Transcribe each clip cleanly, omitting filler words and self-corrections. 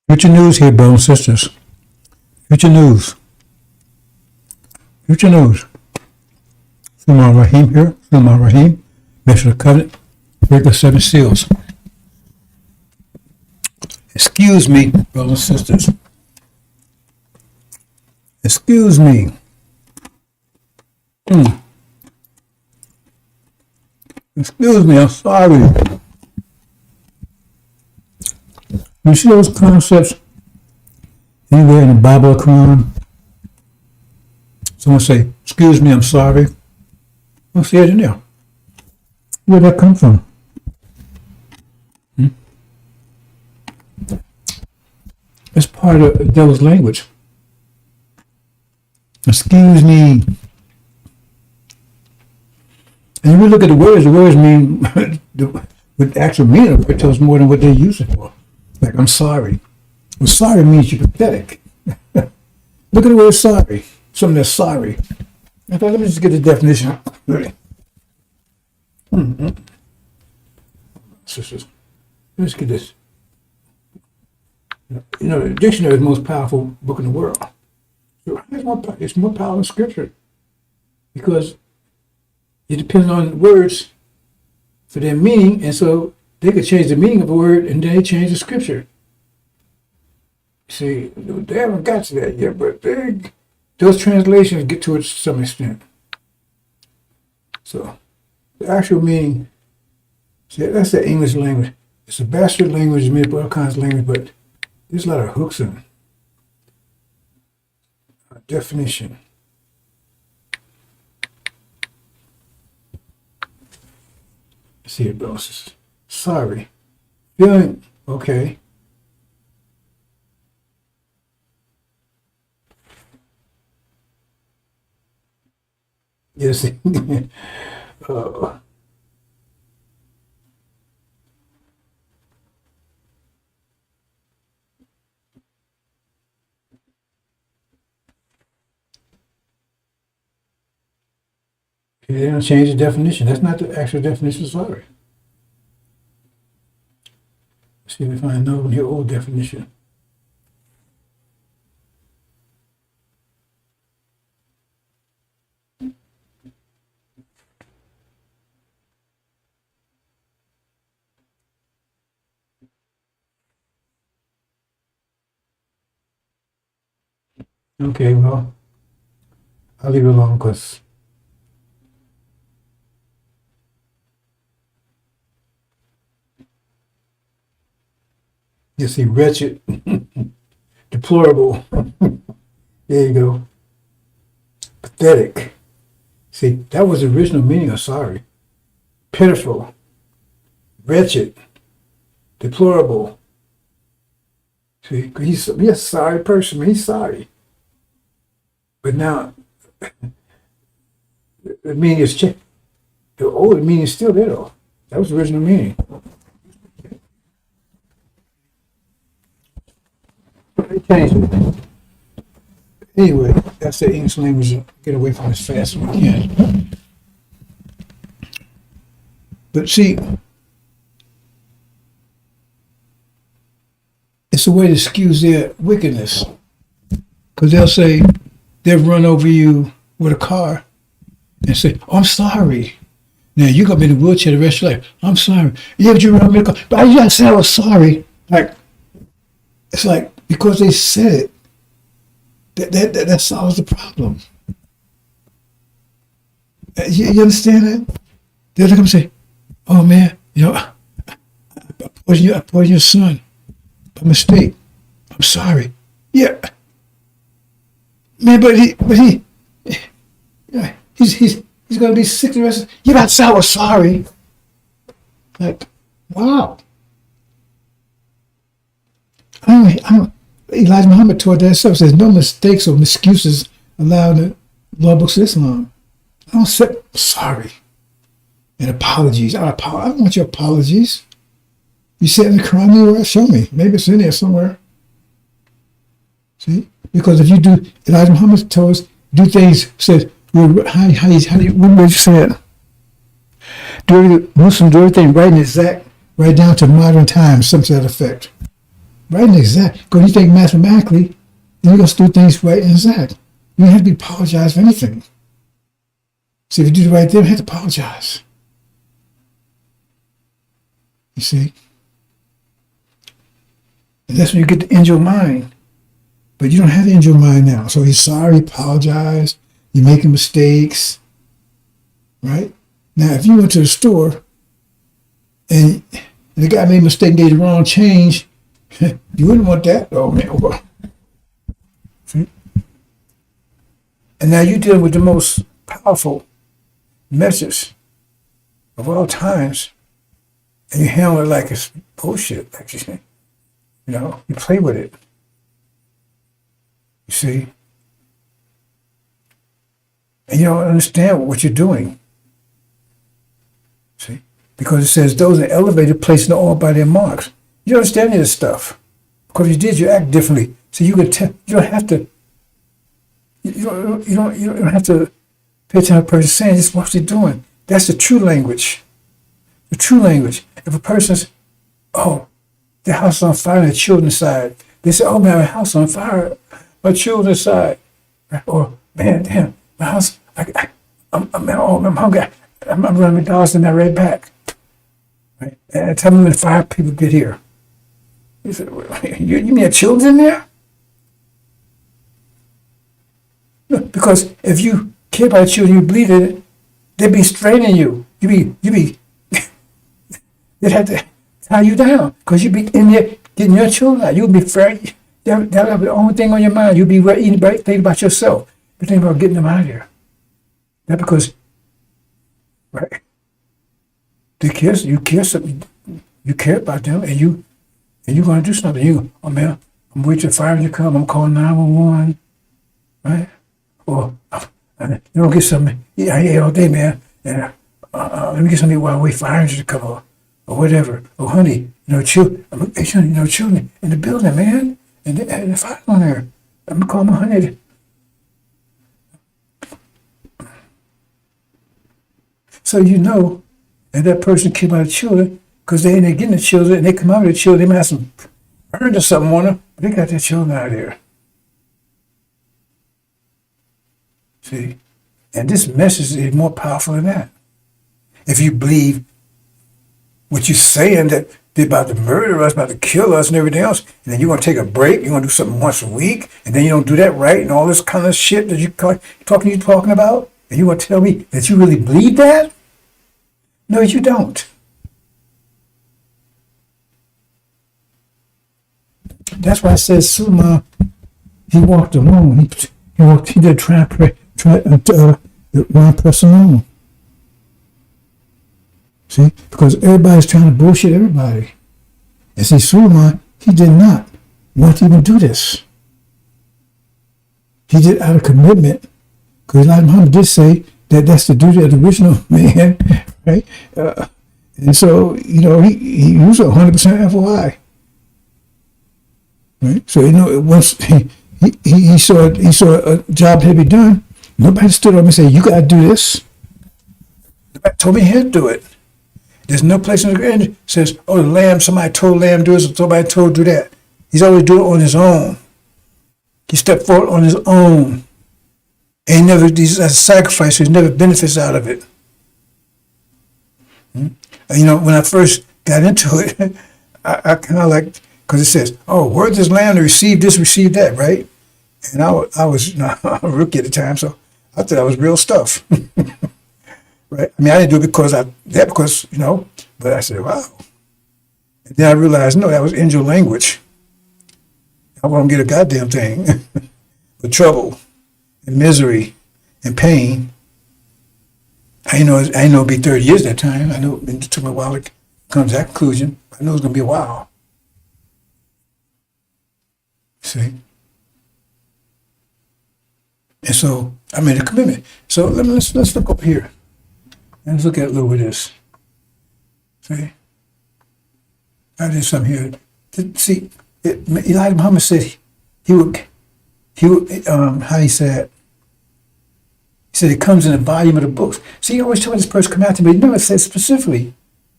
Future news here, brothers and sisters. Future news. Future news. Sulman Rahim here. Sulman Rahim. Mention the covenant. Break the seven seals. Excuse me, brothers and sisters. Excuse me. Excuse me, I'm sorry. You see those concepts anywhere in the Bible or Quran? Someone say, excuse me, I'm sorry. I'll see it in there. Where'd that come from? It's part of the devil's language. Excuse me. And if you look at the words mean, with the actual meaning of it tells more than what they use it for. Like, I'm sorry. Well, sorry means you're pathetic. Look at the word sorry. Something that's sorry. In fact, let me just get the definition. Sisters, let's get this. You know, the dictionary is the most powerful book in the world. So it's more powerful than Scripture because it depends on words for their meaning, and so they could change the meaning of a word and then they change the Scripture. See, they haven't got to that yet, but those translations get to it to some extent. So the actual meaning, see, that's the English language. It's a bastard language, made up of all kinds of language, but there's a lot of hooks in definition. See it, bro. Sorry. Feeling okay. Yes. They don't change the definition. That's not the actual definition of sorry. Let's see if we find another one here, old definition. Okay, well, I'll leave it alone because you see wretched, deplorable. There you go. Pathetic. See, that was the original meaning of sorry. Pitiful, wretched, deplorable. See, he's a sorry person. He's sorry. But now, the meaning is changed. The old meaning is still there, though. That was the original meaning. They changed it. Anyway, that's the English language. Get away from it as fast as we can. But see, it's a way to excuse their wickedness. Because they'll say, they'll run over you with a car and say, oh, I'm sorry. Now, you're going to be in a wheelchair the rest of your life. I'm sorry. Yeah, but you run over me with a car. But I just said I was sorry. Like, it's like, because they said it, that solves the problem. You understand that? They'll come and say, oh, man, you know, I poisoned your son by mistake. I'm sorry. Yeah. Man, but he's going to be sick the rest of the. You're not sour sorry. Like, wow. Elijah Muhammad taught that stuff. Says no mistakes or excuses allowed in the law books of Islam. I don't say sorry and apologies. I don't want your apologies. You said in the Quran anywhere? Show me. Maybe it's in there somewhere. See? Because if you do, Elijah Muhammad told us, do things. Says how do you, what did you say it? Muslims do everything right and exact, right down to modern times, something to that effect. Right and exact. Because you think mathematically, then you're going to do things right and exact. You don't have to be apologized for anything. See, if you do the right thing, you have to apologize. You see? And that's when you get to end your mind. But you don't have to end your mind now. So he's sorry, apologize, you're making mistakes. Right? Now, if you went to the store and the guy made a mistake and gave the wrong change, you wouldn't want that. Oh, man. Well, see? And now you're dealing with the most powerful message of all times, and you handle it like it's bullshit. Like, you know, you play with it. You see? And you don't understand what you're doing. See? Because it says those in elevated places know all by their marks. You don't understand any of this stuff. Because if you did, you act differently. So you can tell. You don't have to. You don't have to pay attention to a person saying. Just what they're doing. That's the true language. The true language. If a person's, oh, their house is on fire and the children inside. They say, oh man, my house on fire, my children inside. Or man, damn, my house. I'm hungry. I'm running McDonald's and I right back. Right? And tell me when 5 people get here. He said, you mean your children in there? No, because if you care about children, you believe in it, they'd be straining you. They'd have to tie you down because you'd be in there getting your children out. You'd be afraid. That would be the only thing on your mind. You'd be thinking about yourself. You're thinking about getting them out of here. Not because, right? They care. You care something. You care about them, and you're going to do something. Oh man, I'm waiting for fire to come. I'm calling 911, right? Or you don't get something. Yeah, I ate all day, man. And let me get something while I wait for fire to come or whatever. Oh, honey, children in the building, man, and the fire on there. I'm gonna call my honey. So and that person came out of children because they ain't getting the children, and they come out of the children. They might have some burns or something on them, but they got their children out of there. See, and this message is more powerful than that. If you believe what you're saying that they're about to murder us, about to kill us, and everything else, and then you're gonna take a break, you're gonna do something once a week, and then you don't do that right, and all this kind of shit that you're talking about, and you want to tell me that you really believe that? No, you don't. That's why it says Suleiman, he walked alone. He did try one person alone. See, because everybody's trying to bullshit everybody. And see, Suleiman, he did not want to even do this. He did out of commitment, because Elijah Muhammad did say that that's the duty of the original man, right? And so, he was 100% FOI, right? So, once he saw a job had to be done, nobody stood up and said, you got to do this. Nobody told me he had to do it. There's no place in the Quran that says, oh, the lamb, somebody told lamb do this, or somebody told do that. He's always doing it on his own. He stepped forward on his own. And as a sacrifice, there's never benefits out of it. And, when I first got into it, I kind of like, because it says, oh, word this lamb to receive this, receive that, right? And I was a rookie at the time, so I thought that was real stuff. Right? I mean, I didn't do it because, but I said, wow. And then I realized, no, that was angel language. I won't get a goddamn thing. But trouble and misery and pain. I know it'd be 30 years that time. I know it took me a while to come to that conclusion. I know it's going to be a while. See? And so I made a commitment. So let's look up here. And let's look at a little bit of this. See? I did something here. See, Elijah Muhammad said he would how he said, He said it comes in the volume of the books. See, he always told this person come out to me, but he never said specifically.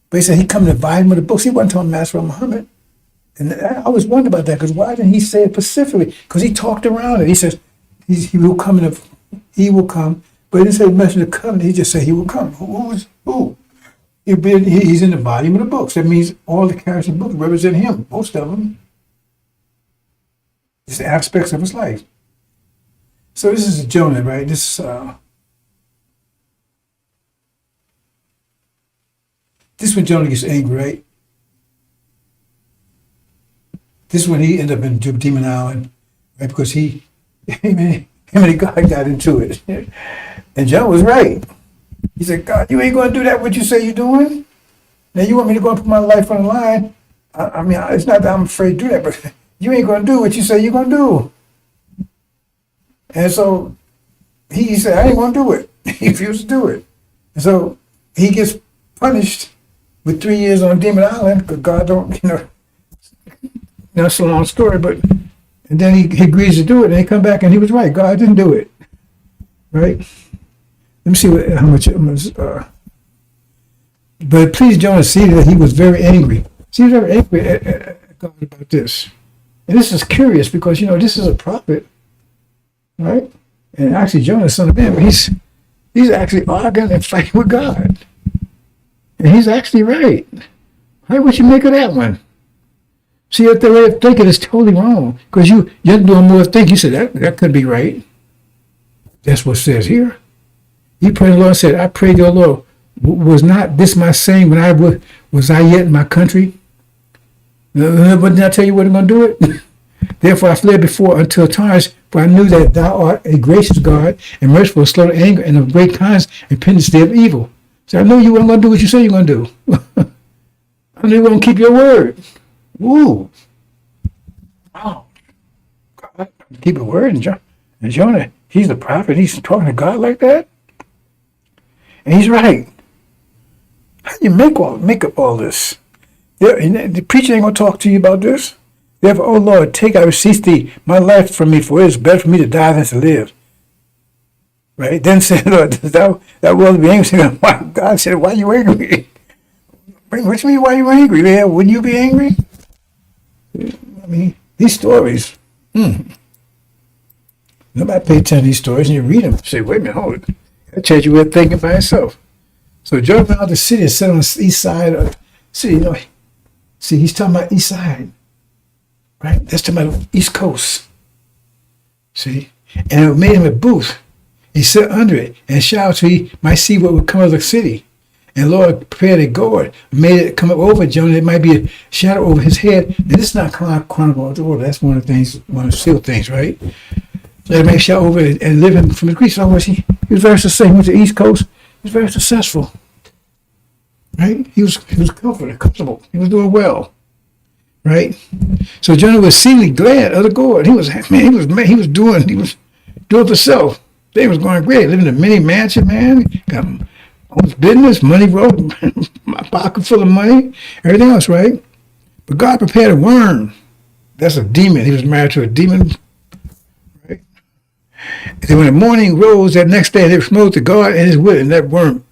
But he said he come in the volume of the books. He wasn't talking Master Muhammad. And I always wondered about that, because why didn't he say it specifically? Because he talked around it. He says he will come he will come, but he didn't say mention the covenant. He just said he will come. Who? He's in the volume of the books. That means all the characters in the book represent him, most of them. It's the aspects of his life. So this is Jonah, right? This when Jonah gets angry, right? This is when he ended up in Demon Island, right? Because him and God got into it. And Jonah was right. He said, God, you ain't going to do that what you say you're doing? Now you want me to go and put my life on the line? I mean, it's not that I'm afraid to do that, but you ain't going to do what you say you're going to do. And so he said, I ain't going to do it. He refused to do it. And so he gets punished with 3 years on Demon Island, because God don't, that's a long story, but, and then he agrees to do it, and he come back and he was right. God didn't do it, right? Let me see how much it was. But it pleased Jonah to see that he was very angry. See, he was very angry at God about this. And this is curious because, this is a prophet, right? And actually Jonah, son of man, but he's actually arguing and fighting with God. And he's actually right. How would you make of that one? See, if the way of thinking is totally wrong, because you're doing more thinking. You said that could be right. That's what it says here. He prayed the Lord and said, I prayed your Lord, was not this my saying when was I yet in my country? But didn't I tell you what I'm going to do it? Therefore I fled before until times, for I knew that thou art a gracious God and merciful, slow to anger, and of great kindness, and repentance of evil. So I know you weren't going to do what you say you're going to do. I knew you were going to keep your word. Woo. Wow. God, keep a word. And Jonah, he's the prophet. He's talking to God like that. And he's right. How do you make up all this? The preacher ain't going to talk to you about this. Therefore, O Lord, take, I beseech thee, my life from me, for it is better for me to die than to live. Right? Then said, Lord, thou wilt be angry. God said, why are you angry? What you mean, why are you angry? Man? Wouldn't you be angry? I mean, these stories, nobody pay attention to these stories, and you read them, say, wait a minute, hold it. That tells you we're thinking by itself. So Jonah went out the city and sat on the east side of the city. See, he's talking about east side, right? That's talking about the east coast. See? And it made him a booth. He sat under it and shouted so he might see what would come of the city. And Lord prepared a gourd, made it come up over Jonah. It might be a shadow over his head. And this is not chronological order. That's one of the sealed things, right? So they made a shadow over it and living from the Greece. So he was very successful. He went to the East Coast. He was very successful, right? He was comfortable. He was doing well, right? So Jonah was seemingly glad of the gourd. He was doing for self. They was going great, living in a mini mansion, man. Got his business, money rolled, my pocket full of money, everything else, right? But God prepared a worm. That's a demon. He was married to a demon, right? And then when the morning rose that next day, they promoted to God and his will, and that worm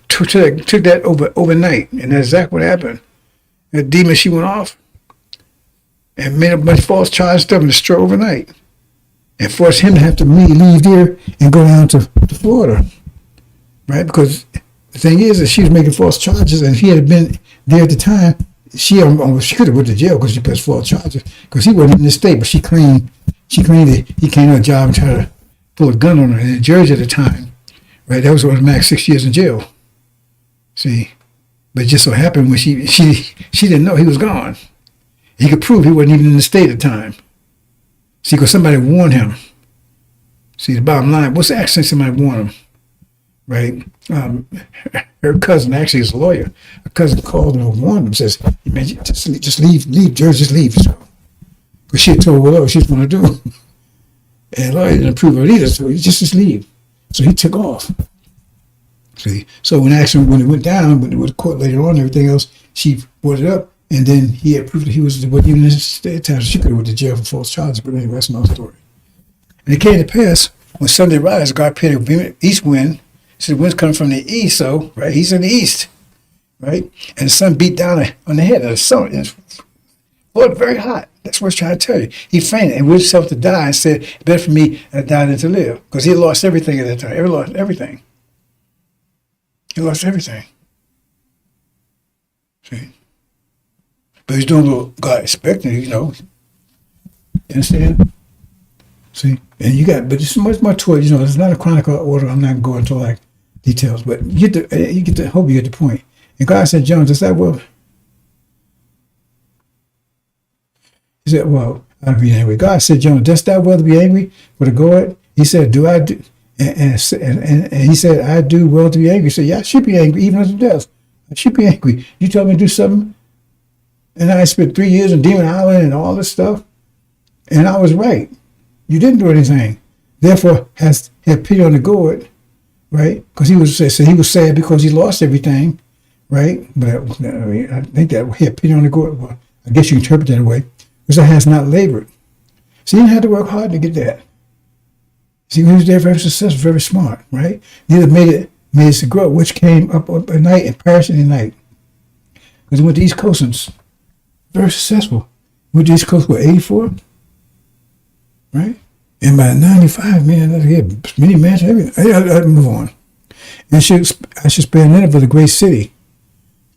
took that overnight. And that's exactly what happened. That demon, she went off and made a bunch of false charges stuff and destroyed overnight. And forced him to have to leave there and go down to Florida, right? Because the thing is that she was making false charges, and if he had been there at the time, she could have went to jail because she put false charges. Because he wasn't in the state, but she claimed that he came to a job and tried to pull a gun on her in Jersey at the time, right? That was max 6 years in jail. See, but it just so happened when she didn't know he was gone. He could prove he wasn't even in the state at the time. See, because somebody warned him. See, the bottom line, what's the accent somebody warned him, right? Her cousin actually is a lawyer. Her cousin called him and warned him, says, man, just leave Jersey, just leave. Because she had told Willow what she was going to do. And the lawyer didn't approve of it either, so he just leave. So he took off. See, so when it went down, when it was court later on and everything else, she brought it up. And then he had proved that he was even in the state time. She could have went to jail for false charges, but anyway, that's another story. And it came to pass when Sunday rise, God created the east wind. So the wind's coming from the east, so right, he's in the east, right? And the sun beat down on the head of the sun. It's very hot. That's what he's trying to tell you. He fainted and wished himself to die and said, better for me to die than to live. Because he lost everything at that time. He lost everything. He lost everything. See? But he's doing what God expected, You understand? See? And you got, but it's much more to it. It's not a chronicle order. I'm not going to like details, but you get the hope you get the point. And God said, John, does that work? He said, well, I'll be angry. God said, John, dost thou well to be angry for the God? He said, do I do? And he said, I do well to be angry. He said, yeah, I should be angry, even unto death. I should be angry. You told me to do something, and I spent 3 years in Demon Island and all this stuff, and I was right. You didn't do anything. Therefore, had pity on the God, right? Because he was sad because he lost everything, right? But I think that he had pity on the God. Well, I guess you can interpret that way. Because I has not labored. So he didn't have to work hard to get that. See, he was there very successful, very smart, right? Neither made it to grow, which came up at night and perished in the night. Because he went to East Coasters. Very successful. Went to East Coast, 84? Right? And by 95, man, he had many mansions, everything. I'll move on. And I should spare Nineveh, the great city.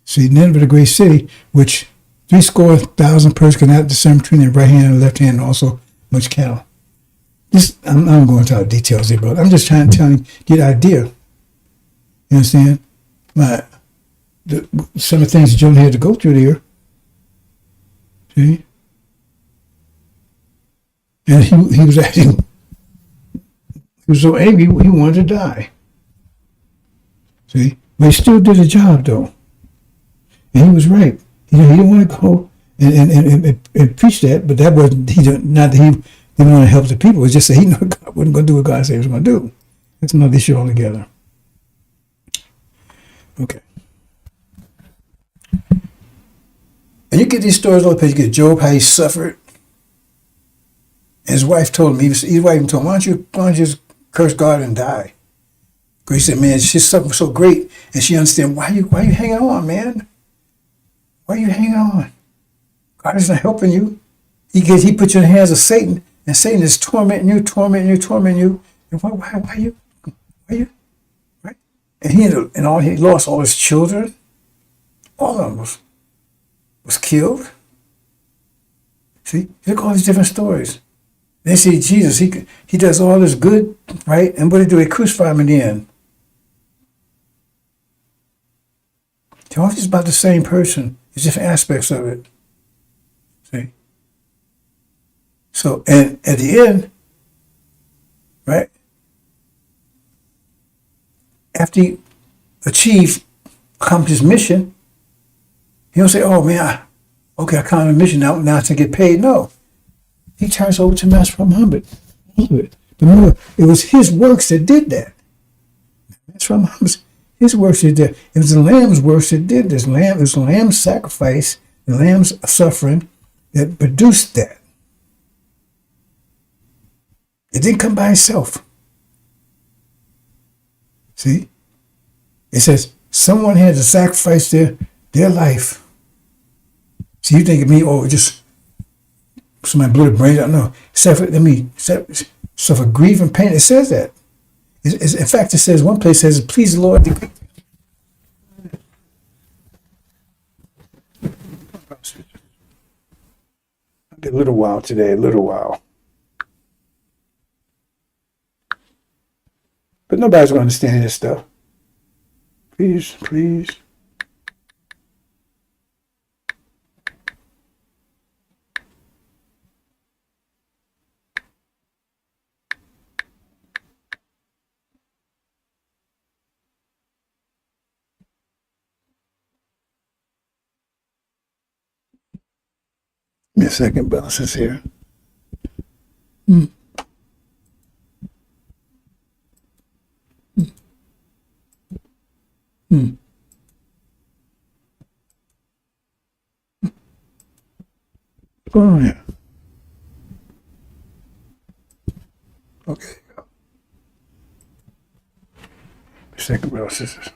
See, Nineveh, the great city, which 70,000 persons cannot discern between their right hand and left hand, and also much cattle. I'm not going into details here, but I'm just trying to tell you, get an idea. You understand? Some of the things that Jonah had to go through there. See? And he was acting, he was so angry, he wanted to die. See? But he still did the job, though. And he was right. He didn't want to go and preach that, but that wasn't, not that he didn't want to help the people. It was just that he knew God wasn't going to do what God said he was going to do. That's another issue altogether. Okay. And you get these stories all the place. You get Job, how he suffered. And his wife told him, his wife even told him, why don't you just curse God and die? Because he said, man, she's suffering so great, and she understands, why you hanging on, man? Why are you hanging on? God is not helping you. He put you in the hands of Satan, and Satan is tormenting you. And why you? Right? And he lost all his children. All of them was killed. See, look at all these different stories. They see Jesus. He does all this good, right? And what do? They crucify him in the end. They're always about the same person. It's different aspects of it. See? So, and at the end, right, after he accomplished his mission, he don't say, oh man, I accomplished the mission, now I can get paid. No. He turns over to Master Muhammad. But remember, it was his works that did that. Master Muhammad's his works that did. It was the Lamb's works that did this. It was the Lamb's sacrifice, the Lamb's suffering that produced that. It didn't come by itself. See? It says someone had to sacrifice their life. See, you think of me, just somebody blew the brains out. No. Suffer grief and pain. It says that. In fact, it says, one place says, please the Lord. A little while today, a little while. But nobody's going to understand this stuff. Please. Give me a second, Bellis is here. What's going on here? Okay. sisters.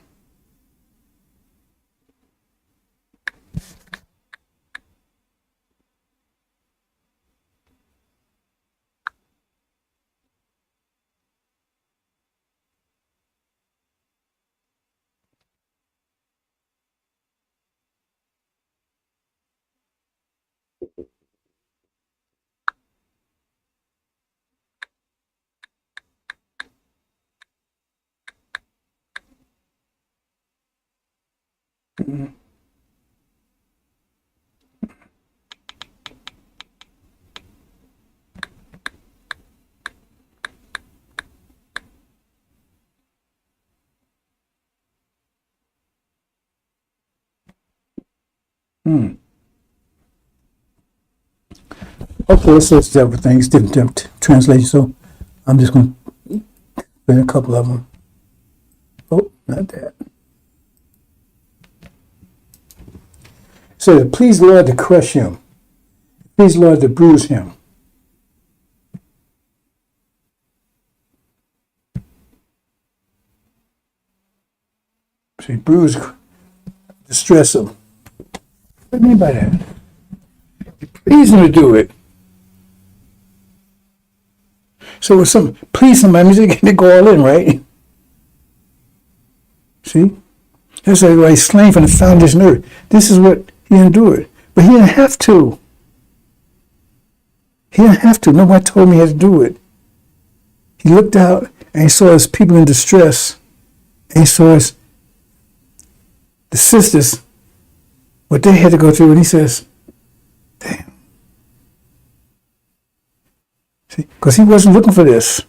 Mm-hmm. Hmm. Okay, so it's several things, different translations. So I'm just going to put in a couple of them. Oh, not that. So please, Lord, to crush him. Please, Lord, to bruise him. See, bruise, distress him. What do you mean by that? Please him to do it. So with some please somebody means they go all in, right? See? That's why he's slain from the foundation of earth. This is what he endured. But he didn't have to. He didn't have to. Nobody told me he had to do it. He looked out and he saw his people in distress. And he saw the sisters, what they had to go through, and he says, damn. See, because he wasn't looking for this.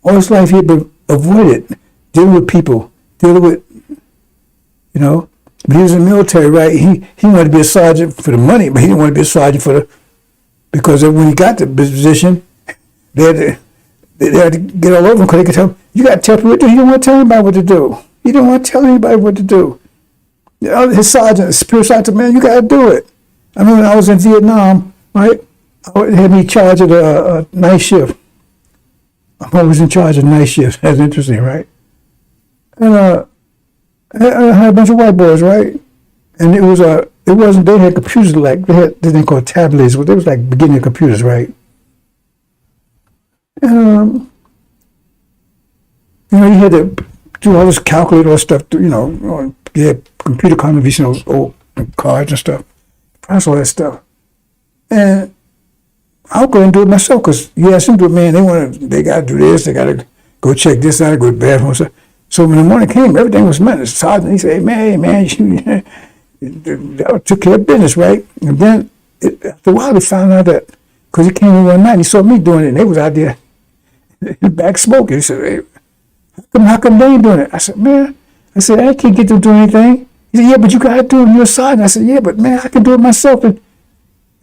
All his life he had been avoided dealing with people, dealing with, but he was in the military, right? He wanted to be a sergeant for the money, but he didn't want to be a sergeant because when he got the position, they had to get all over him because they could tell him, you got to tell people what to do. He didn't want to tell anybody what to do. He didn't want to tell anybody what to do. His sergeant, spiritual sergeant, man, you got to do it. I mean, when I was in Vietnam, right, they had me charge of a night shift. I'm always in charge of night shifts. That's interesting, right? And I had a bunch of white boys, right? And it wasn't, they had computers like, they had this thing called tablets, but they was like beginning of computers, right? And, you had to do all this calculate all stuff, you had computer contribution, those old cards and stuff, process all that stuff. And I'll go and do it myself because you ask them to do it, man, they got to do this, they got to go check this out, go to the bathroom. So when the morning came, everything was met. The sergeant, he said, hey, man, that took care of business, right? And then after a while, he found out that, because he came in one night and he saw me doing it, and they was out there in the back smoking. He said, hey, how come they ain't doing it? I said, man, I can't get them to do anything. He said, yeah, but you got to do it on your side. And I said, yeah, but man, I can do it myself. And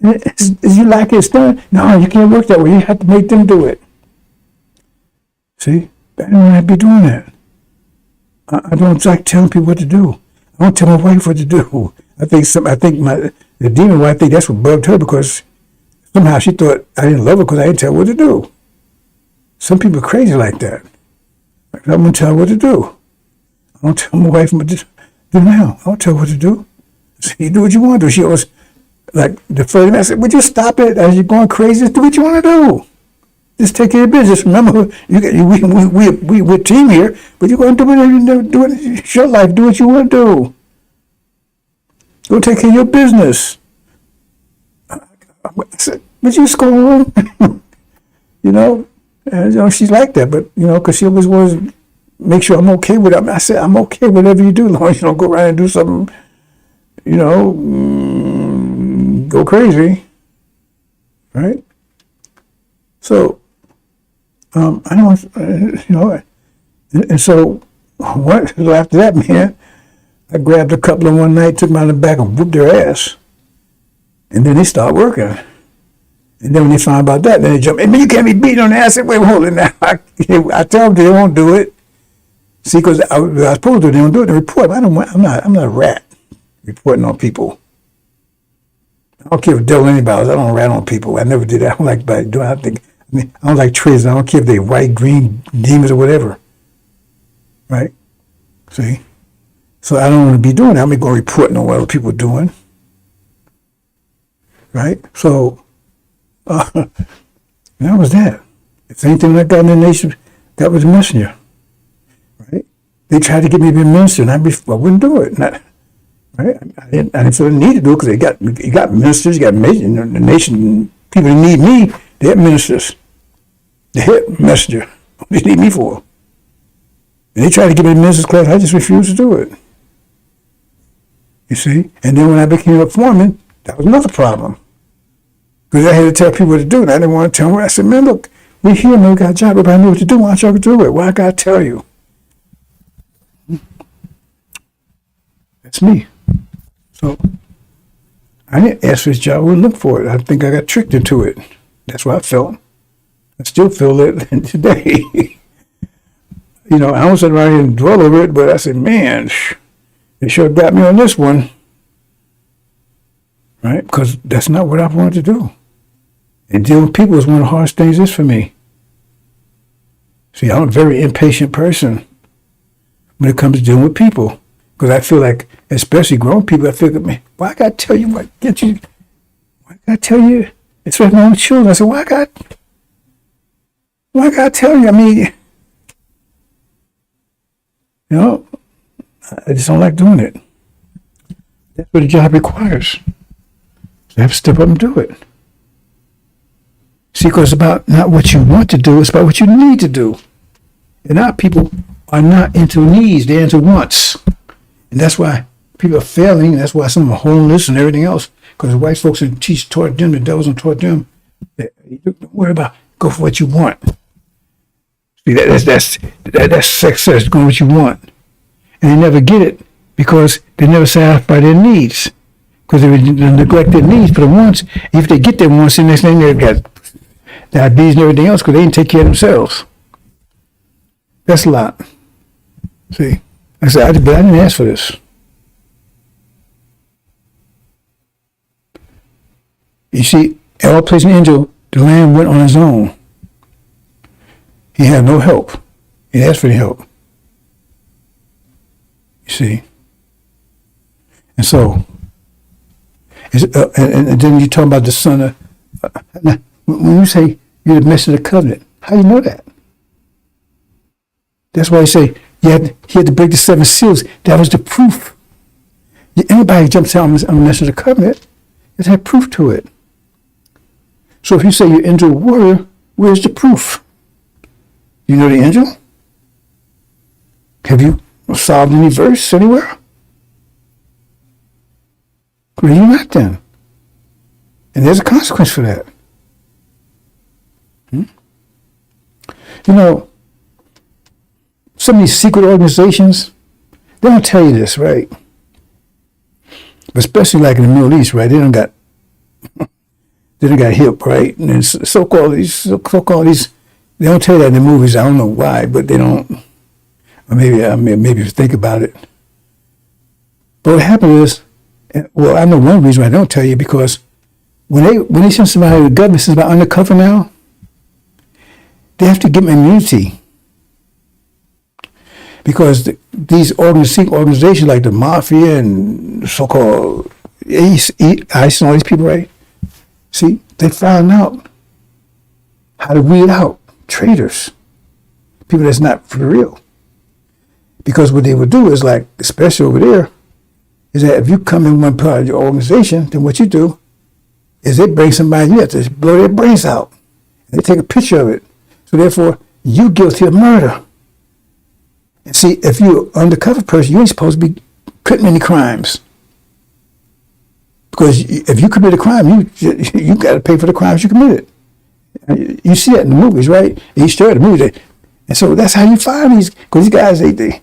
you like it's done? No, you can't work that way. You have to make them do it. See, I don't want to be doing that. I don't like telling people what to do. I don't tell my wife what to do. I think the demon wife, I think that's what bugged her because somehow she thought I didn't love her because I didn't tell her what to do. Some people are crazy like that. I'm going to tell her what to do. I don't tell my wife what to do now. I don't tell her what to do. I say, you do what you want to do. She always, like, the first I said, would you stop it? As you're going crazy, just do what you want to do. Just take care of business. Remember, we're a team here, but you're going to do whatever you do. It's your life. Do what you want to do. Go take care of your business. I said, but you just go on. And, she's like that, but, because she always wants to make sure I'm okay with it. I said, I'm okay with whatever you do, as long as you don't go around and do something, go crazy. Right? So, I don't, and so after that, man, I grabbed a couple of them one night, took them out of the back and whooped their ass. And then they start working. And then when they find about that, then they jump, hey, man, you can't be beating on the ass. I said, wait, hold it now. I tell them they won't do it. See, because I was supposed to, they don't do it. They report. I'm not a rat reporting on people. I don't care if devil anybody else. I don't rat on people. I never did that. I don't like doing. I don't like trees. I don't care if they white, green, demons, or whatever. Right? See? So I don't want to be doing that. I'm going to go reporting on what other people are doing. Right? So that was that. If anything like that in the nation, that was a messenger. Right? They tried to get me to be a minister, and I wouldn't do it. Right? I didn't feel the need to do it because you got ministers, you got the nation, people that need me, they have ministers. The head messenger. What do they need me for? And they tried to get me in minister's class, I just refused to do it. You see? And then when I became a foreman, that was another problem. Because I had to tell people what to do, and I didn't want to tell them. I said, man, look, we here, man, we got a job, everybody know what to do, why don't y'all do it? Why I gotta tell you? That's me. So I didn't ask for this job, I wouldn't look for it. I think I got tricked into it. That's what I felt. I still feel it today. You know, I don't sit around here and dwell over it, but I said, man, they should have got me on this one. Right? Because that's not what I wanted to do. And dealing with people is one of the hardest things is for me. See, I'm a very impatient person when it comes to dealing with people. Because I feel like, especially grown people, I feel like, why I gotta tell you what get you? Why I gotta tell you? Especially my own children. I said, why I gotta tell you? I mean, you know, I just don't like doing it. That's what the job requires. So I have to step up and do it. See, because it's about not what you want to do, it's about what you need to do. And our people are not into needs, they're into wants. And that's why people are failing, and that's why some are homeless and everything else. Because the white folks taught them, the devils and taught them, that don't worry about, go for what you want. See, that's success, going what you want. And they never get it because they never satisfy their needs. Because they neglect their needs for the wants. If they get their wants, the next thing they've got diabetes and everything else because they didn't take care of themselves. That's a lot. See? I said, but I didn't ask for this. You see, at all places in Angel, the land went on his own. He had no help. He asked for the help. You see? And so, and then you talk about the son of, when you say you're the messenger of the covenant, how do you know that? That's why I say he had to break the 7 seals. That was the proof. Anybody who jumps out on the messenger of the covenant, it had proof to it. So if you say you're angel warrior, where's the proof? You know the angel? Have you solved any verse anywhere? Where are you not then? And there's a consequence for that. You know, some of these secret organizations, they don't tell you this, right? But especially like in the Middle East, right? They don't got hip, right? And then so-called these, they don't tell you that in the movies. I don't know why, but they don't. Or maybe if you think about it. But what happened is, well, I know one reason why I don't tell you, because when they send somebody to the government, sends about undercover now, they have to give them immunity. Because these organizations like the mafia and so-called ICE and all these people, right? See, they found out how to weed out traitors, people that's not for real. Because what they would do is, like, especially over there, is that if you come in one part of your organization, then what you do is they bring somebody, you have to blow their brains out. And they take a picture of it. So therefore, you're guilty of murder. And see, if you're an undercover person, you ain't supposed to be committing any crimes. Because if you commit a crime, you got to pay for the crimes you committed. You see that in the movies, right? You stir the movies. And so that's how you find these, because these guys, they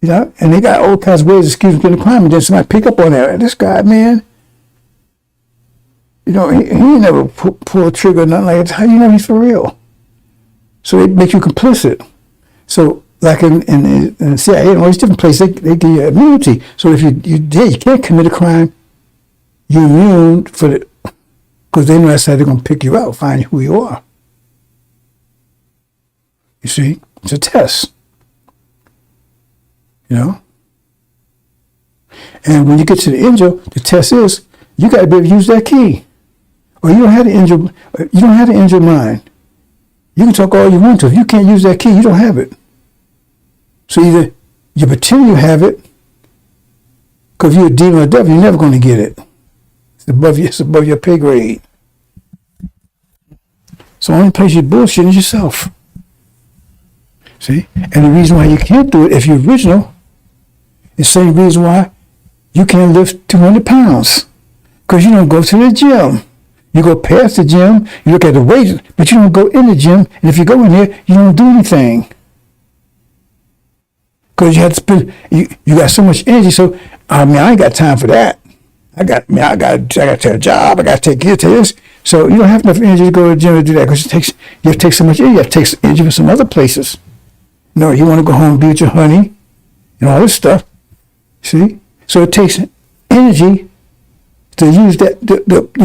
you know, and they got all kinds of ways of excusing committing crime, and then somebody pick up on that. And this guy, man, you know, he ain't never pull a trigger or nothing like that. How do you know he's for real? So they make you complicit. So like in CIA and all these different places, they give you immunity. So if you can't commit a crime, you're immune for the, because they know that's how they're going to pick you out, find who you are. You see, it's a test. You know, And when you get to the angel, the test is you got to be able to use that key. Or you don't have the angel. You don't have the angel mind. You can talk all you want to. If you can't use that key, you don't have it. So either you pretend you have it, because you're a demon or devil, you're never going to get it. It's above your pay grade. So the only place you bullshit is yourself. See? And the reason why you can't do it if you're original is the same reason why you can't lift 200 pounds. Because you don't go to the gym. You go past the gym, you look at the weights, but you don't go in the gym. And if you go in there, you don't do anything. Because you have to spend, you got so much energy. So, I ain't got time for that. I got to take a job. I got to take care of this. So you don't have enough energy to go to the gym to do that because you have to take so much energy. You have to take energy from some other places. No, you want to go home and be with your honey and all this stuff. See? So it takes energy to use that, to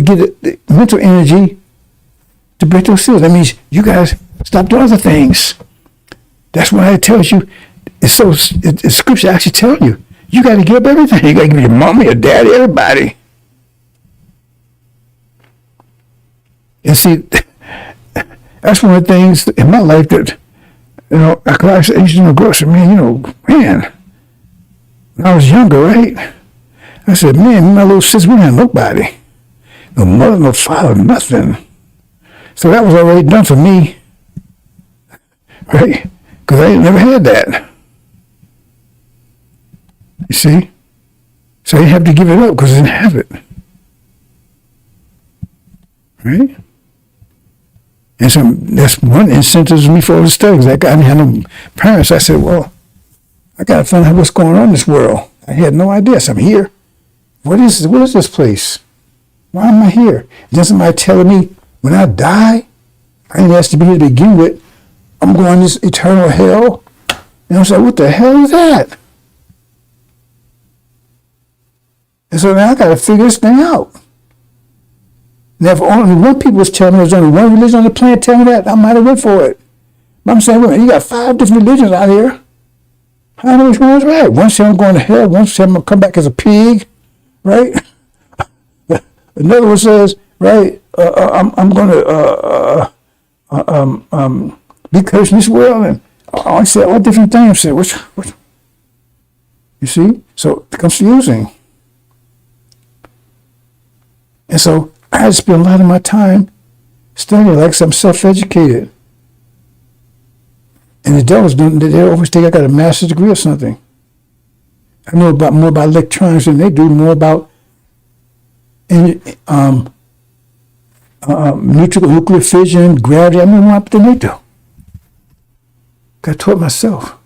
get the mental energy to break those seals. That means you guys stop doing other things. That's why it tells you, the scripture actually tells you, you got to give up everything. You got to give your mama, your daddy, everybody. And see, that's one of the things in my life that, I used to go grocery, man, when I was younger, right? I said, man, my little sister, we didn't have nobody. No mother, no father, nothing. So that was already done for me, right? Because I never had that. You see? So you have to give it up because I didn't have it. Right? And so that's one incentive for me for all the studies. I didn't have no parents. I said, well, I got to find out what's going on in this world. I had no idea. So I'm here. What is this place? Why am I here? Is somebody telling me when I die, I didn't ask to be here to begin with, I'm going to this eternal hell? And I was like, what the hell is that? And so now I got to figure this thing out. Now, if only one people was telling me there's only one religion on the planet telling me that, I might have went for it. But I'm saying, wait, you got 5 different religions out here. I know which one is right. One said I'm going to hell. One said I'm going to come back as a pig, right? Another one says, right, I'm going to be cursed in this world. And I said all different things. I said, which? You see? So it becomes confusing. And so I had to spend a lot of my time studying like I'm self-educated. And the devils they always think I got a master's degree or something. I know more about electronics than they do, more about nuclear fission, gravity. I know more than they do. I taught myself.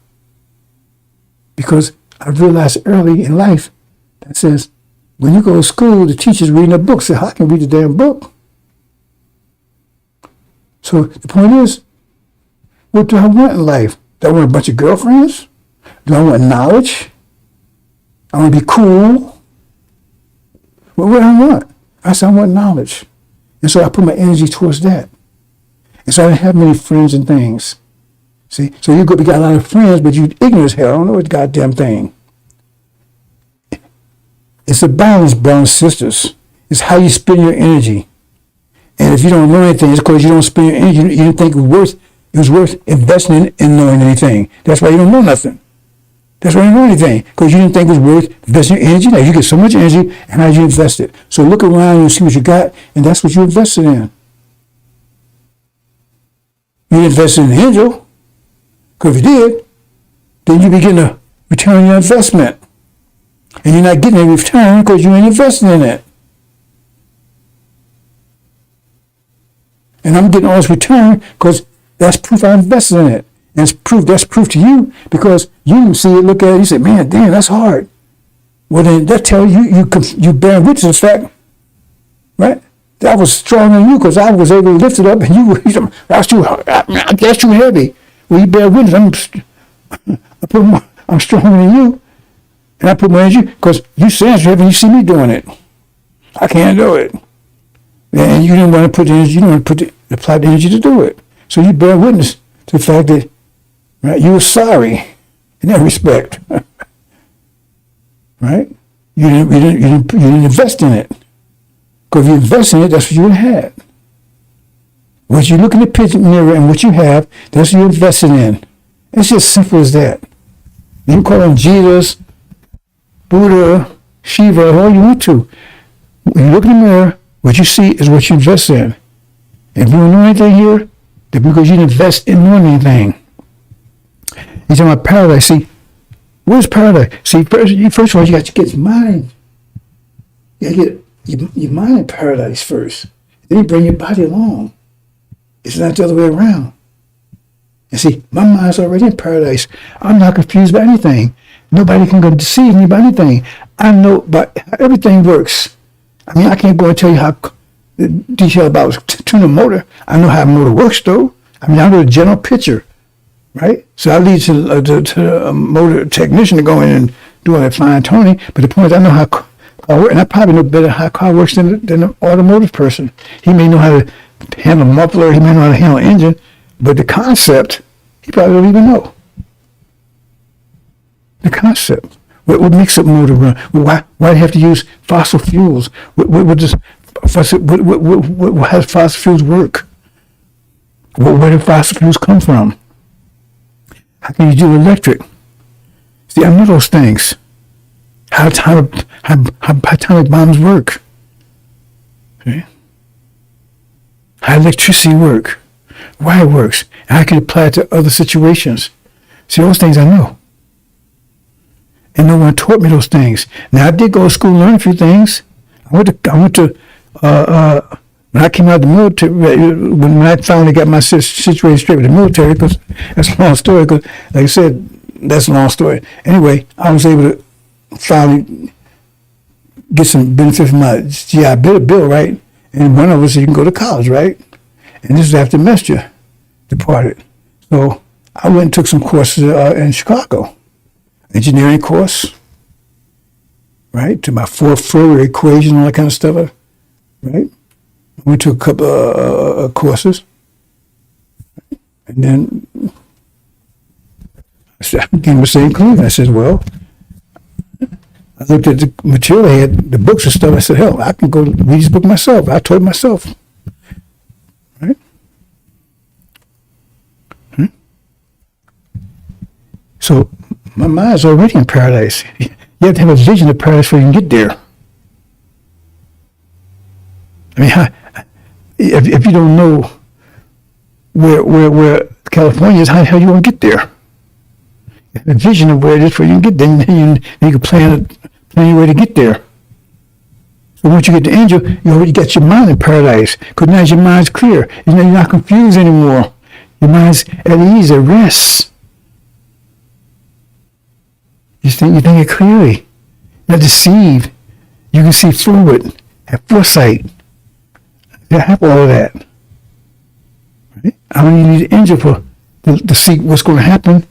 Because I realized early in life that says, when you go to school, the teacher's reading a book. Say, I can read the damn book. So the point is, what do I want in life? Do I want a bunch of girlfriends? Do I want knowledge? I want to be cool. Well, what do I want? I said, I want knowledge. And so I put my energy towards that. And so I didn't have many friends and things. See? So you got a lot of friends, but you ignorant as hell. I don't know what goddamn thing. It's a balance, brothers and sisters. It's how you spend your energy. And if you don't know anything, it's because you don't spend your energy. You didn't think it was worth investing in knowing anything. That's why you don't know nothing. That's why you don't know anything. Because you didn't think it was worth investing your energy. Now you get so much energy, and how did you invest it? So look around and see what you got, and that's what you invested in. You invested in the angel. Because if you did, then you begin to return your investment. And you're not getting a return because you ain't investing in it. And I'm getting all this return because that's proof I invested in it. And that's proof to you because you see it, look at it, you say, man, damn, that's hard. Well, then that tells you, you bear witness to the fact, right? That I was stronger than you because I was able to lift it up and I guess you heavy. Well, you bear witness, I'm stronger than you. And I put my energy, because you sense heavy and you see me doing it. I can't do it. And you didn't want to put the energy, you don't want to apply the energy to do it. So you bear witness to the fact that, right, you were sorry in that respect. Right? You didn't invest in it. Because if you invest in it, that's what you had. What you look in the picture mirror and what you have, that's what you're investing in. It's just simple as that. You can call on Jesus, Buddha, Shiva, all you want to. When you look in the mirror, what you see is what you invest in. If you don't know anything here, then because you didn't invest in knowing anything. You're talking about paradise. See, where's paradise? See, first of all, you got to get your mind. You got to get your mind in paradise first. Then you bring your body along. It's not the other way around. And see, my mind's already in paradise. I'm not confused by anything. Nobody can go deceive me by anything. I know how everything works. I mean, I can't go and tell you how detail about tuning a motor. I know how a motor works, though. I mean, I know the general picture, right? So I lead to a motor technician to go in and do all that fine tuning. But the point is, I know how car works, and I probably know better how a car works than an automotive person. He may know how to handle a muffler. He may know how to handle an engine. But the concept, he probably don't even know. The concept. What makes a motor run? Why do you have to use fossil fuels? How does fossil fuels work? Where do fossil fuels come from? How can you do electric? See, I know those things. How atomic bombs work. Okay? How electricity work. Why it works. And I can apply it to other situations. See, those things I know. And no one taught me those things. Now, I did go to school and learn a few things. I went to when I came out of the military, when I finally got my situation straight with the military, because that's a long story, because like I said, that's a long story. Anyway, I was able to finally get some benefit from my GI Bill, right? And one of us, you can go to college, right? And this is after Mestre departed. So I went and took some courses in Chicago. Engineering course, right? To my Fourier equation, all that kind of stuff, right? We took a couple of courses. And then I became the same conclusion. I said, well, I looked at the material I had, the books and stuff. I said, hell, I can go read this book myself. I taught myself. Right? So my mind's already in paradise. You have to have a vision of paradise before you can get there. I mean, if you don't know where California is, how the hell you going to get there? A vision of where it is before you can get there, then you can plan your way to get there. So once you get the angel, you already got your mind in paradise, because now your mind's clear. You're not confused anymore. Your mind's at ease, at rest. You think it clearly. You're not deceived. You can see forward, have foresight. You have all of that. Right? I don't even need an angel to see what's going to happen.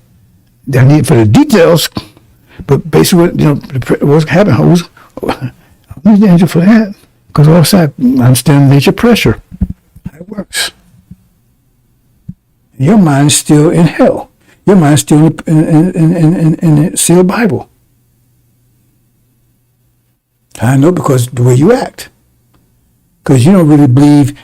I need it for the details, but basically, what's happening. I need the angel for that, because also I understand nature pressure. How it works. Your mind's still in hell. Your mind's still in the sealed Bible. I know, because the way you act. Because you don't really believe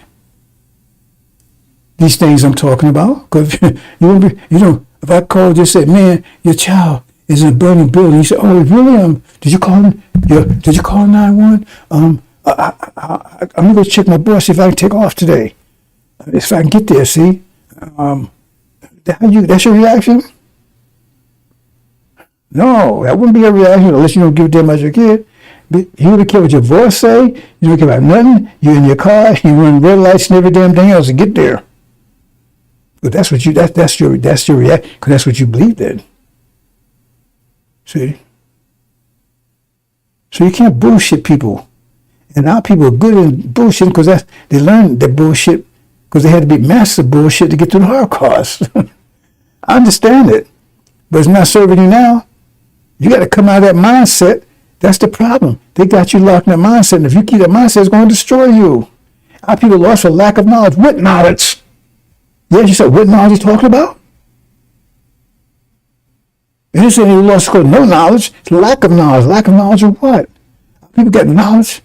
these things I'm talking about. Because if I called you and said, man, your child is in a burning building, you say, oh, really? Did you call 911? I'm gonna go check my boss, see if I can take off today. If I can get there, see? That's your reaction? No, that wouldn't be a reaction unless you don't give a damn about your kid. But you don't care what your boss say. You don't care about nothing. You're in your car. You run red lights and every damn thing else to get there. But that's what that's your reaction, because that's what you believed in. See? So you can't bullshit people. And our people are good in bullshitting because they learned that bullshit because they had to be master bullshit to get through the Holocaust. I understand it, but it's not serving you now. You got to come out of that mindset. That's the problem. They got you locked in that mindset, and if you keep that mindset, it's going to destroy you. Our people lost for lack of knowledge. What knowledge? Yes, you said, what knowledge he's talking about? And you said he lost because no knowledge. It's lack of knowledge. Lack of knowledge of what? People got knowledge,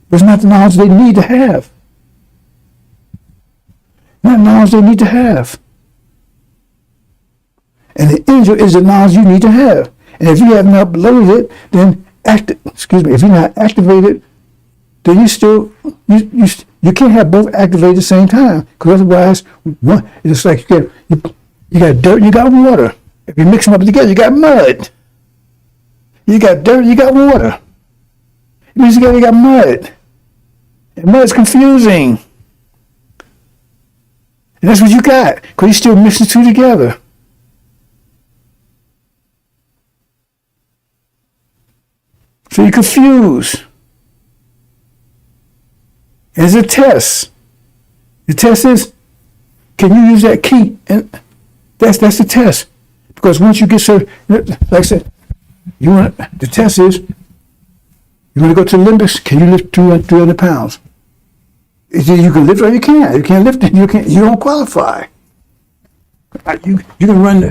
but it's not the knowledge they need to have. Not knowledge they need to have. And the angel is the knowledge you need to have. And if you have not uploaded it, then if you're not activated, then you can't have both activated at the same time. Because otherwise, it's like you got dirt and you got water. If you mix them up together, you got mud. You got dirt, you got water. It means you got mud. And mud's confusing. And that's what you got, because you're still mixing the two together. So you're confused. And it's a test. The test is, can you use that key? And that's the test. Because once you get like I said, the test is, you want to go to the Olympics, can you lift 300 pounds? Either you can lift or you can't. You can't lift it, you don't qualify. You can run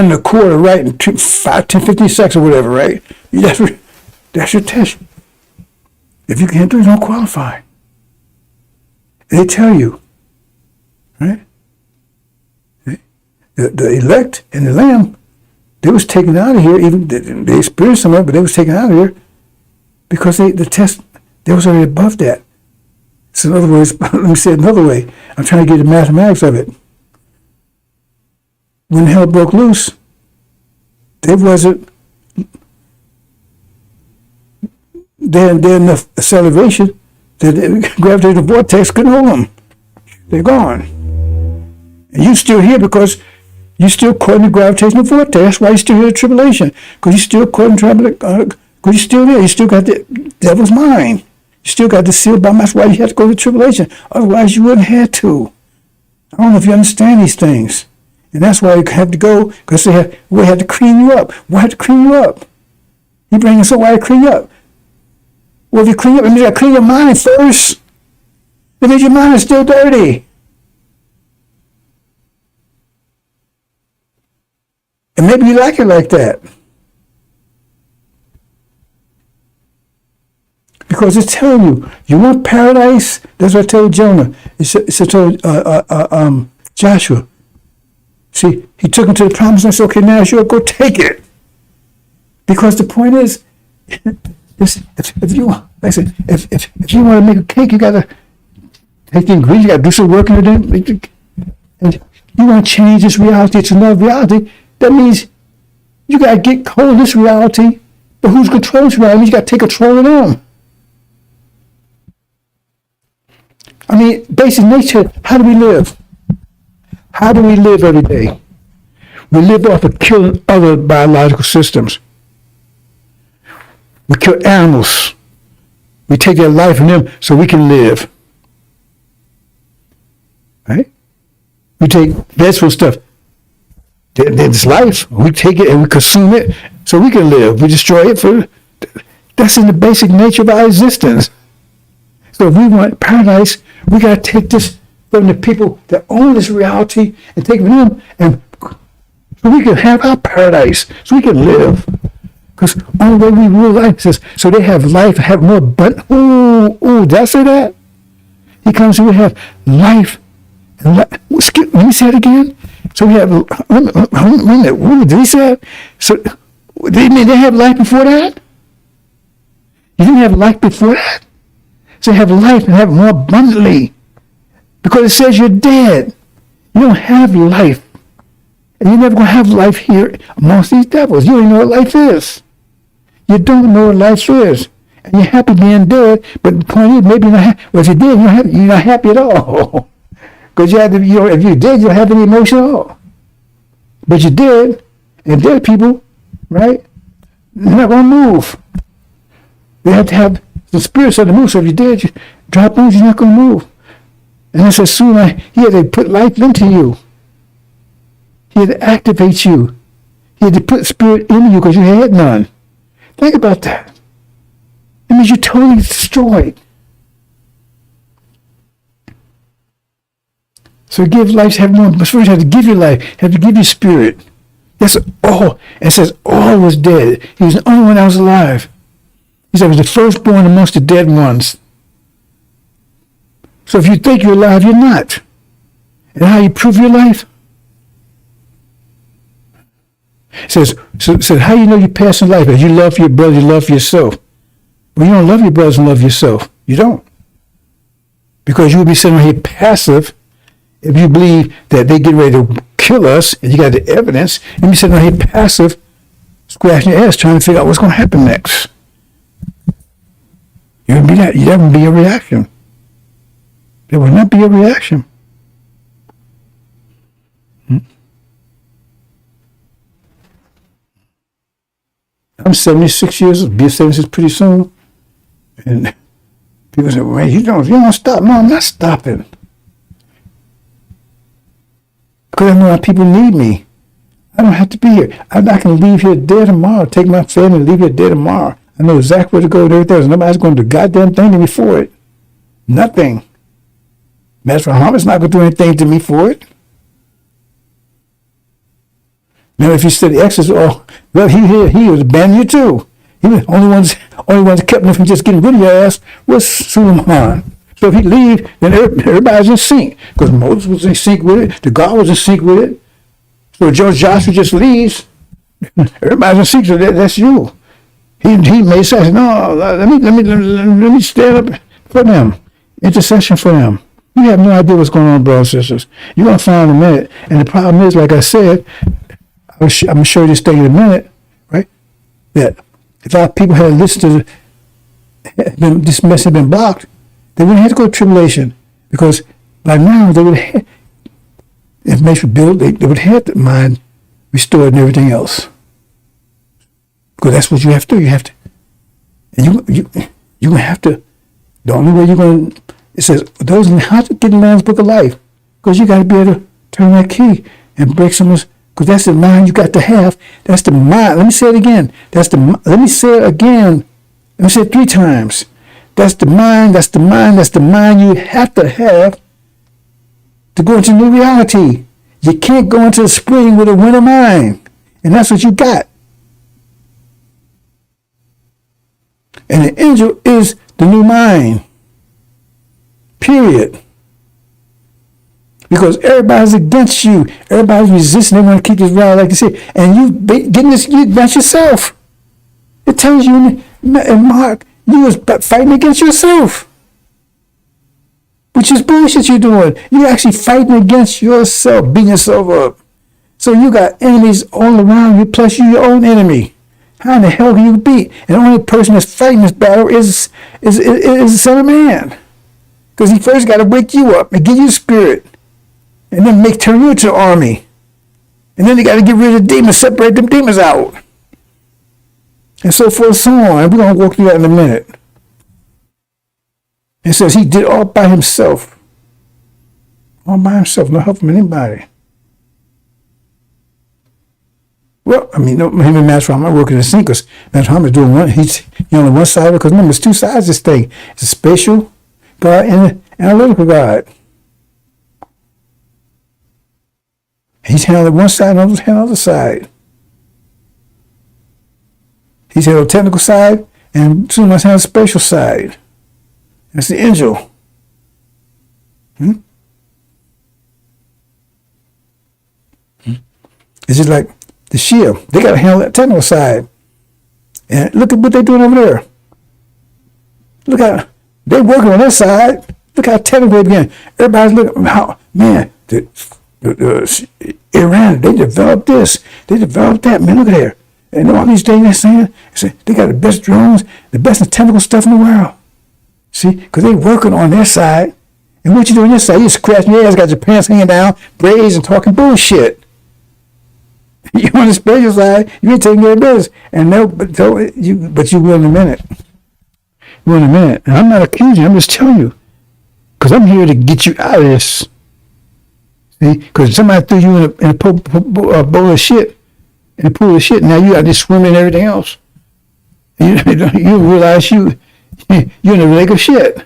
the quarter, right, in 5, 10, 15 seconds or whatever, right? That's your test. If you can't do it, you don't qualify. And they tell you, right? The elect and the lamb, they was taken out of here, even they experienced some of it, but they was taken out of here because the test, they was already above that. So in other words, let me say it another way. I'm trying to get the mathematics of it. When hell broke loose, there wasn't enough acceleration that the gravitational vortex couldn't hold them. They're gone. And you're still here because you're still caught in the gravitational vortex. That's why you're still here in tribulation. Because you're still caught in tribulation. Because you're still there. You still got the devil's mind. You still got the seal by. That's why you have to go to tribulation. Otherwise, you wouldn't have to. I don't know if you understand these things. And that's why you have to go, because we have to clean you up. We have to clean you up. You bring us, so why to clean you up? Well, if you clean up, it means you got to clean your mind first. It means your mind is still dirty. And maybe you like it like that. Because it's telling you, you want paradise? That's what I told Jonah. It's told Joshua. See, he took him to the promised land. I said, okay, now sure, go take it. Because the point is, if you want, like I said, if you want to make a cake, you got to take the ingredients, you got to do some work in it. And you want to change this reality to another reality, that means you got to get hold of this reality. But who's controlling this reality? You got to take control of them. I mean, basic nature, how do we live? How do we live every day? We live off of killing other biological systems. We kill animals. We take their life from them so we can live. Right? We take vegetable stuff. There's life. We take it and we consume it so we can live. We destroy it. That's in the basic nature of our existence. So if we want paradise, we got to take this from the people that own this reality and take it from them, and so we can have our paradise, so we can live. Because only way we rule life is so they have life, have more abundance. Ooh, did I say that? He comes and we have life. Let me say it again. So we have, did he say it? So, they have life before that? You didn't have life before that? So have life and have it more abundantly. Because it says you're dead. You don't have life. And you're never going to have life here amongst these devils. You don't even know what life is. You don't know what life is. And you're happy being dead, but the point is, maybe you're not happy. Well, if you're dead, you're not happy at all. Because if you're dead, you don't have any emotion at all. But you're dead, and dead people, right, they're not going to move. They have to have the spirits of the move. So if you're dead, you drop bones, you're not going to move. And it says soon, he had to put life into you. He had to activate you. He had to put spirit in you because you had none. Think about that. It means you're totally destroyed. So give life, have more, but first have to give you life, have to give you spirit. That's all. And it says all was dead. He was the only one that was alive. He said, I was the firstborn amongst the dead ones. So if you think you're alive, you're not. And how you prove your life? It says, so how you know you're passing life? As you love your brother, you love yourself. Well, you don't love your brothers and love yourself. You don't. Because you would be sitting here passive if you believe that they get ready to kill us and you got the evidence, and you sitting here passive, scratching your ass, trying to figure out what's going to happen next. You wouldn't be that. That wouldn't be a reaction. There would not be a reaction. I'm 76 years old. Be 76 pretty soon. And people say, well, man, you don't stop. No, I'm not stopping. Because I know how people need me. I don't have to be here. I can leave here dead tomorrow. Take my family and leave here dead tomorrow. I know exactly where to go and everything. Nobody's going to do a goddamn thing to me for it. Nothing. Master Muhammad's not going to do anything to me for it. Now, if you study Exodus, well, he was abandon you too. He was only ones that kept him from just getting rid of your ass was Suleiman. So if he leave, then everybody's in sync. Because Moses was in sync with it, the God was in sync with it. So George Joshua just leaves, everybody's in sync. So that's you. He made sense. No, let me stand up for them. Intercession for them. You have no idea what's going on, brothers and sisters. You're going to find in a minute. And the problem is, like I said, I'm going to show you this thing in a minute, right? That if our people had listened to this message had been blocked, they wouldn't have to go to tribulation. Because by now, they would have information built, they would have the mind restored and everything else. Because that's what you have to do. You have to. And you're going to have to. The only way you're going to, it says, those in how to get in man's book of life. Because you got to be able to turn that key and break some of this. Because that's the mind you got to have. That's the mind. Let me say it again. Let me say it again. Let me say it 3 times. That's the mind. That's the mind. That's the mind you have to go into new reality. You can't go into the spring with a winter mind. And that's what you got. And the angel is the new mind. Period. Because everybody's against you. Everybody's resisting. They want to keep this reality, like you say. And you getting this against yourself. It tells you in Mark, you was fighting against yourself. Which is bullshit you're doing. You're actually fighting against yourself, beating yourself up. So you got enemies all around you, plus you're your own enemy. How in the hell can you beat? And the only person that's fighting this battle is the Son of Man. Because he first got to wake you up and give you spirit. And then turn you into an army. And then they got to get rid of the demons, separate them demons out. And so forth and so on. And we're going to walk through that in a minute. It says he did all by himself. All by himself, no help from anybody. Well, I mean, him and Master Muhammad working in sync because Master Muhammad is doing one. He's on one side because remember, there's 2 sides of this thing. It's a spatial God and an analytical God. He's handling one side and handling the other side. He's handling the technical side and soon must handle the spatial side. That's the angel. It's just like the Shia. They got to handle that technical side. And look at what they're doing over there. Look how they're working on their side. Look how technical they begin. Everybody's looking how, man, Iran, they developed this. They developed that. Man, look at there. And all these things they're saying, they got the best drones, the best technical stuff in the world. See, because they're working on their side. And what you do on your side, you scratching your ass, got your pants hanging down, braids, and talking bullshit. You on the spiritual side, you ain't taking care of business. And but you will in a minute. You will in a minute. And I'm not accusing you, I'm just telling you. Because I'm here to get you out of this. See, because somebody threw you in a bowl of shit, in a pool of shit, now you out there swimming and everything else. And you realize you're in a lake of shit.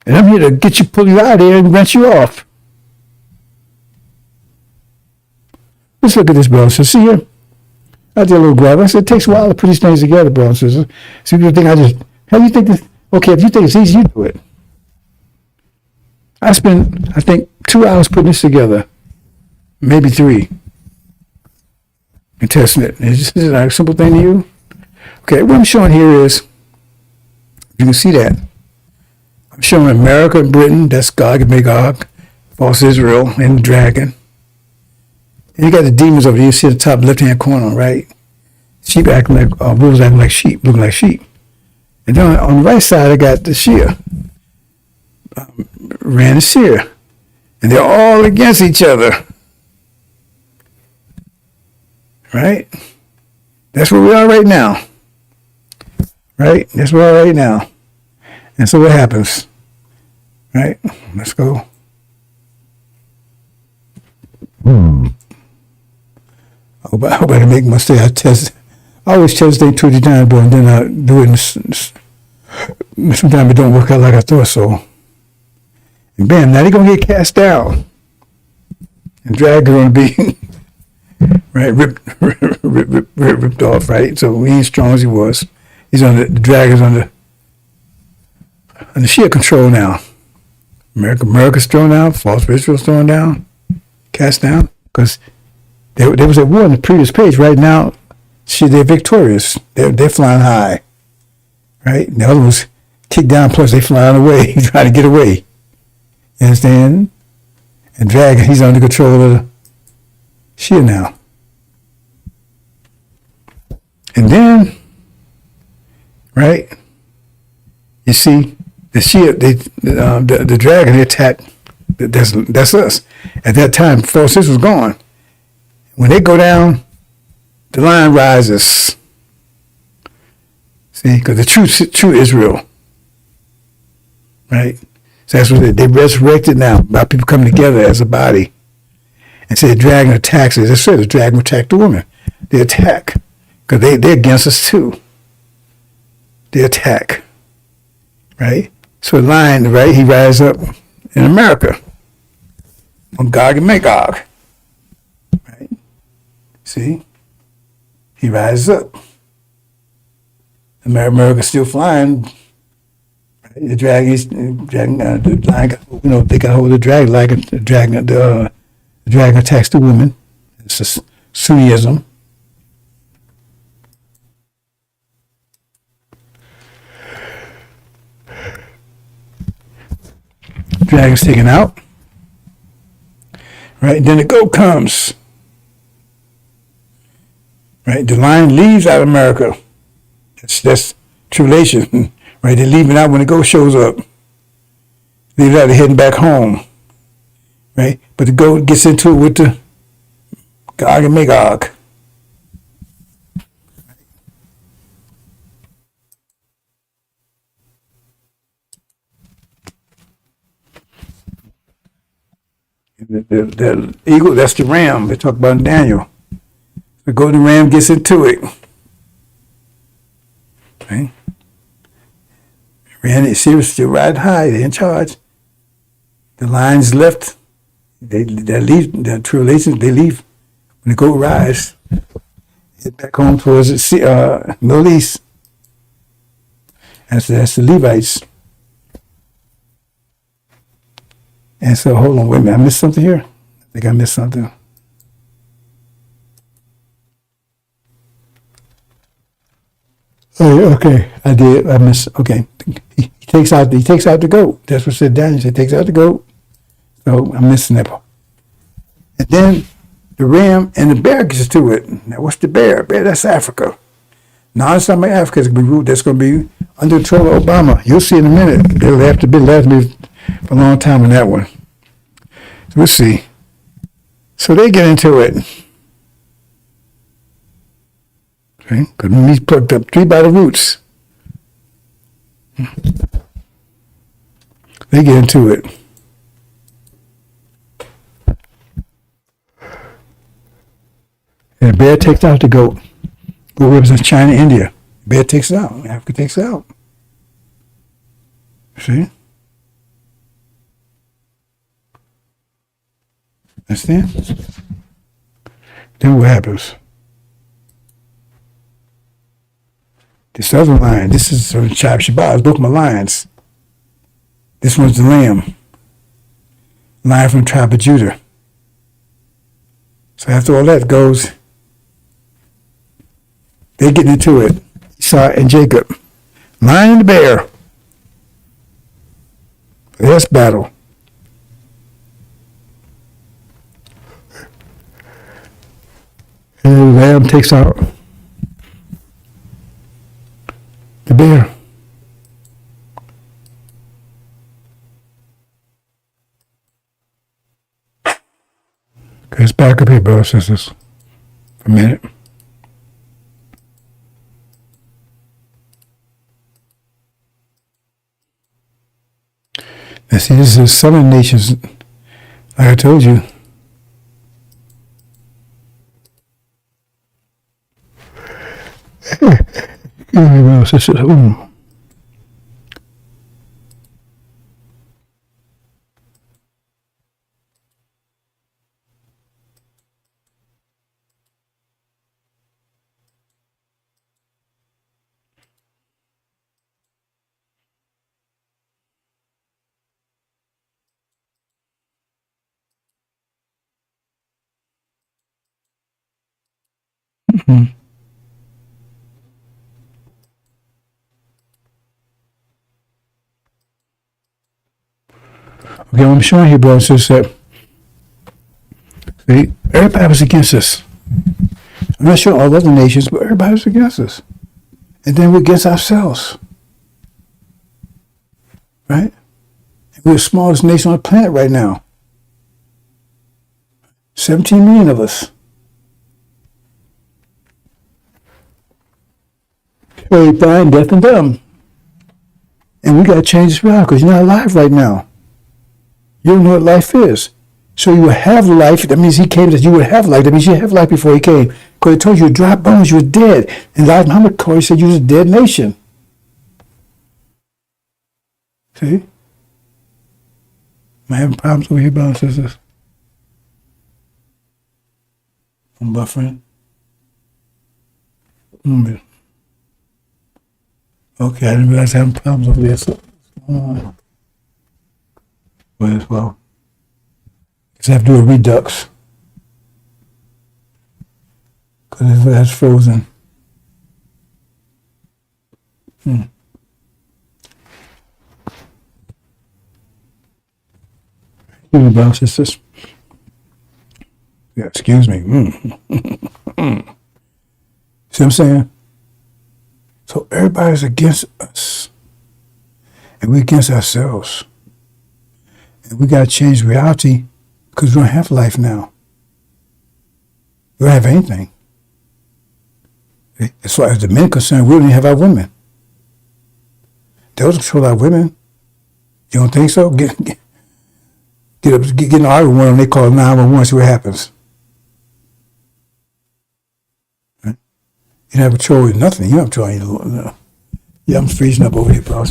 And I'm here to pull you out of there and rinse you off. Let's look at this, brother. So see here, I did a little grab. I said, it takes a while to put these things together, bro and sisters. So you think how do you think this, okay, if you think it's easy, you do it. I spent, I think, 2 hours putting this together, maybe 3, and testing it. Is this a simple thing to you? Okay, what I'm showing here is, you can see that. I'm showing America and Britain, that's Gog and Magog, false Israel, and the dragon. And you got the demons over here. You see the top left-hand corner, right? Sheep acting like, bulls acting like sheep, looking like sheep. And then on the right side, I got the Shia, Ran and Seer. And they're all against each other. Right? That's where we are right now. Right? That's where we are right now. And so what happens? Right? Let's go. I hope I can make my mistake. I always test things 2 times, but then I do it. Sometimes it don't work out like I thought so. And bam, now they're going to get cast down. And drag is going to be right, ripped off, right? So he ain't strong as he was. He's on the drag is under Shia control now. America's thrown out, false Israel's thrown down, cast down, because there was a war on the previous page. Right now, they're victorious. They're flying high, right? And the other was kicked down, plus they flying away, trying to get away. You understand? And Dragon, he's under control of the Shia now. And then, right, you see the Shia, the Dragon, they attacked. That's us. At that time, false Israel was gone. When they go down, the line rises. See, because the true Israel, right? So that's what they resurrected now by people coming together as a body. And say the dragon attacks, as I said, the dragon attacked the woman. They attack because they're against us too. They attack, right? So the lion, right? He rises up in America on Gog and Magog. See, he rises up. America's still flying. Right? The lion, they got hold of the dragon, like the dragon attacks the women. It's a Sunniism. Dragon's taken out. Right, then the goat comes. Right, the lion leaves out of America. That's tribulation. Right, they're leaving out when the goat shows up. Leave out, they're heading back home. Right, but the goat gets into it with the Gog and Magog. The eagle, that's the ram they talk about in Daniel. The golden ram gets into it. Okay. Ran it, still riding high, they're in charge. The lions left. They leave, the tribulations, they leave when the goat rise. Head back home towards the Middle East. That's the Levites. And so, hold on, wait a minute, I missed something here? I think I missed something. Oh, okay, I did. I missed. Okay, he takes out the goat. That's what said Daniel. He takes out the goat. So I'm missing that part. And then the ram and the bear gets to it. Now, what's the bear? Bear, that's Africa. Now, it's not my Africa. It's gonna be ruled. That's gonna be under control of Obama. You'll see in a minute. They'll have to be for a long time on that one. So we'll see. So they get into it. Okay, because he's plucked up 3 by the roots. They get into it. And the bear takes out the goat. Goat represents China, India. The bear takes it out. Africa takes it out. See? Understand? Then what happens? This other lion, this is from the tribe Shabbat. Both my lions. This one's the lamb. Lion from the tribe of Judah. So after all that goes, they're getting into it. Esau and Jacob. Lion and the bear. Let's battle. And the lamb takes out the bear. Okay, let's back up here, brothers and sisters, for a minute. Now, see, this is some of the nations, like I told you. Brothers and sisters, Okay, what I'm showing you, brothers and sisters, see, everybody was against us. I'm not sure all other nations, but everybody was against us. And then we're against ourselves. Right? We're the smallest nation on the planet right now. 17 million of us. So we find deaf and dumb. And we got to change this around because you're not alive right now. You don't know what life is. So you will have life. That means he came that you would have life. That means you have life before he came. Because he told you dry bones, you were dead. And Elijah Muhammad called, he said you was a dead nation. See? Am I having problems over here, brothers and sisters? I'm buffering. Okay, I didn't realize I was having problems over there. So, well, I have to do a redux. Because that's frozen. Excuse me, brothers and sisters. Yeah, excuse me. See what I'm saying? So everybody's against us. And we're against ourselves. And we got to change reality because we don't have life now. We don't have anything. As far as the men are concerned, we don't even have our women. They'll control our women. You don't think so? Get an argument with them, they call 911, see what happens. Right? You don't have control with nothing. You don't have control. No. Yeah, I'm freezing up over here, bro.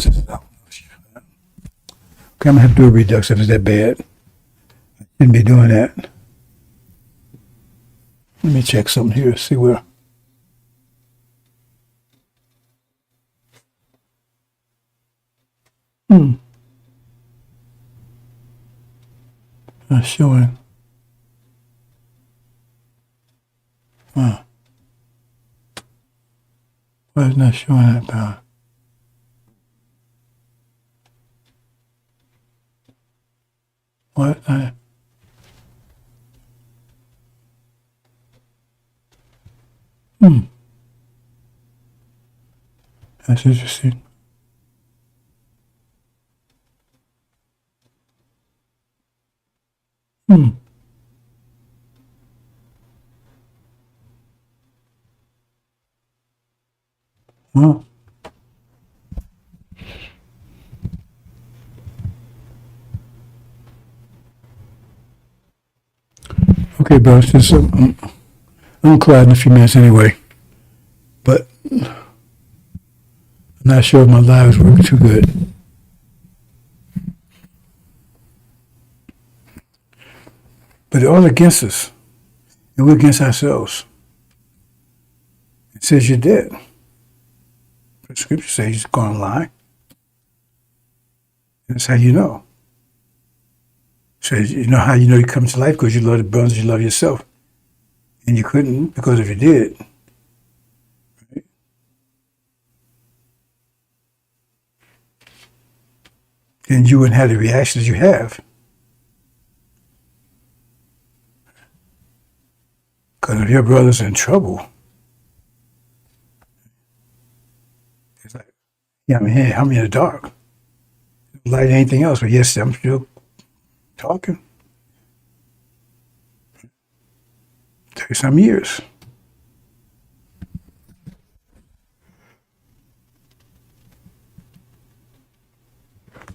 Okay, I'm going to have to do a redux if it's that bad. I shouldn't be doing that. Let me check something here, see where. Not showing. Wow. Why is it not showing that power? What? That's interesting. Well. Okay, bro. Just, I'm quiet in a few minutes anyway. But I'm not sure if my live is working too good. But they're all against us. And we're against ourselves. It says you're dead. The scripture says he's going to lie. That's how you know. So you know how you know you come to life because you love the brothers, you love yourself. And you couldn't because if you did, right? Then you wouldn't have the reactions you have. Because if your brother's in trouble, it's like, yeah, I'm in the dark. Light anything else, but yes, I'm still talking. 30-some years.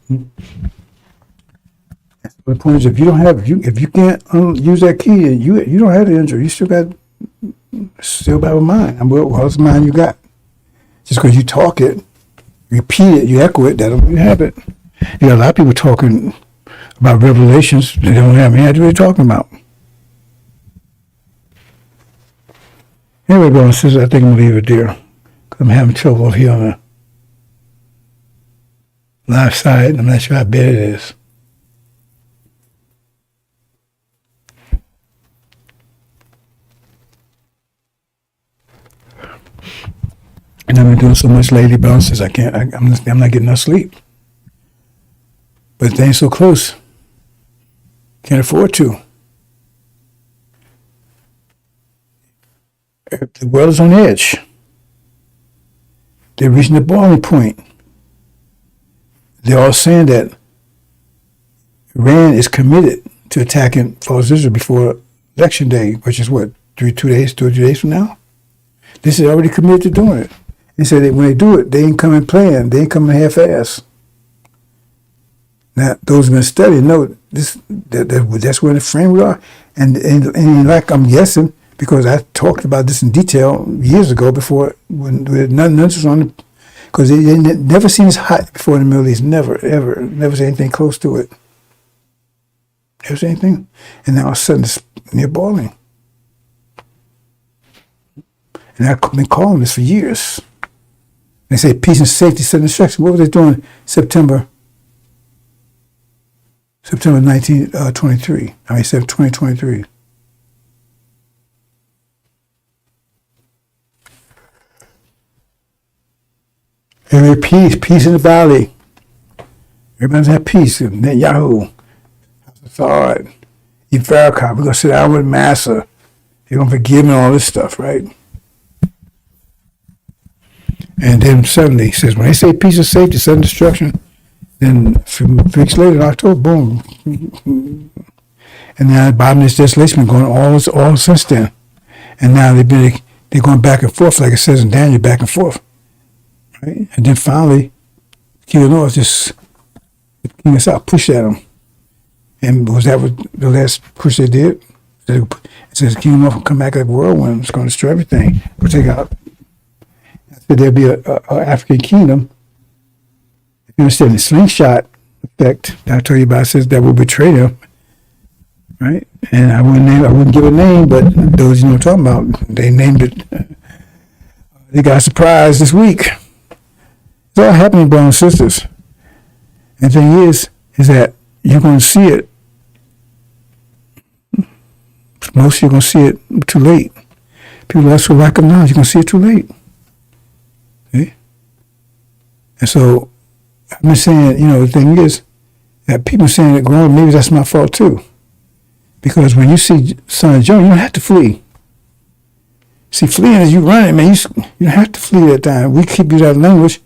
The point is, if you can't use that key, you don't have the injury. You still got a mind. And what's the mind you got? Just because you talk it, repeat it, you echo it, that don't mean you have it. You got a lot of people talking about revelations. They don't have any idea what they're talking about. Anyway, brothers and sisters, I think I'm going to leave it there. Because I'm having trouble over here on the live side. I'm not sure how bad it is. And I've been doing so much lately, brothers, I'm not getting enough sleep. But things so close. Can't afford to. The world is on edge. They're reaching the boiling point. They're all saying that Iran is committed to attacking false Israel before Election Day, which is what, 2 days from now? This is already committed to doing it. They said that when they do it, they ain't coming playing. They ain't coming half-ass. Now, those who've been studying know that's where the frame we are. And like I'm guessing, because I talked about this in detail years ago before, when none was on the, because they never seen this hot before in the Middle East. Never, ever. Never seen anything close to it. Never seen anything. And now all of a sudden it's near boiling. And I've been calling this for years. They say peace and safety, set instruction. What were they doing September 2023. And peace in the valley. Everybody's have peace. Netanyahu, Assad, Farrakhan, we're going to sit down with Massa. They're going to forgive me all this stuff, right? And then suddenly he says, when they say peace and safety, sudden destruction, then a few weeks later in October, boom. And now Biden desolation been going all since then. And now they're going back and forth, like it says in Daniel, back and forth. Right? And then finally, King of the North just, King of South pushed at them. And was that what the last push they did? It says King of the North will come back like a whirlwind. It's going to destroy everything. We'll take out. There'll be a African kingdom. If you understand the slingshot effect that I told you about, says that will betray them, right? And I wouldn't give a name, but those you know what I'm talking about, they named it. They got a surprise this week. It's all happening, brothers and sisters. And the thing is that you're going to see it. Most of you are going to see it too late. People that's what like them now, you're going to see it too late. Okay? And so I've been saying, the thing is that people saying that growing, maybe that's my fault too. Because when you see Son of Jonah, you don't have to flee. See, fleeing is you running, man. You don't have to flee that time. We keep using our language.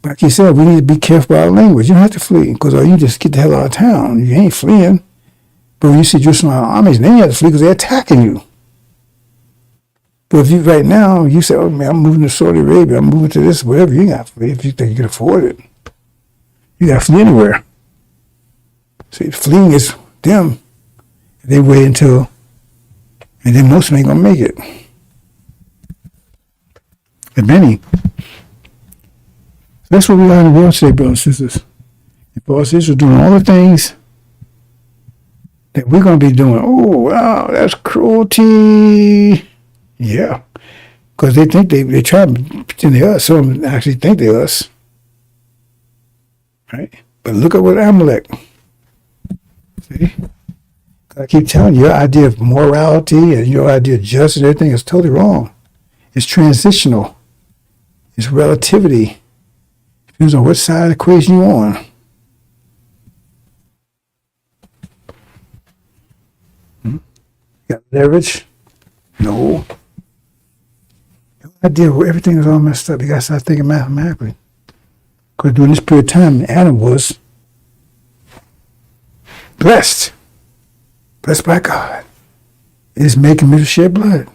Like you said, we need to be careful about our language. You don't have to flee, because you just get the hell out of town. You ain't fleeing. But when you see Jerusalem armies, then you have to flee because they're attacking you. But if you right now, you say, oh man, I'm moving to Saudi Arabia, I'm moving to this, whatever, you ain't got to flee if you think you can afford it. You got to flee anywhere. See, fleeing is them. They wait until, and then most of them ain't going to make it. And many. That's what we are in the world today, brothers and sisters. And for us, Israel doing all the things that we're going to be doing. Oh, wow, that's cruelty. Yeah. because they think they try to pretend they're us. Some of them actually think they're us, right? But look at what Amalek. See, I keep telling you, your idea of morality and your idea of justice and everything is totally wrong. It's transitional. It's relativity. Depends on what side of the equation you're on. Got leverage? No. Your idea where everything is all messed up, you got to start thinking mathematically. Because during this period of time, Adam was blessed. Blessed by God. It is making me to shed blood.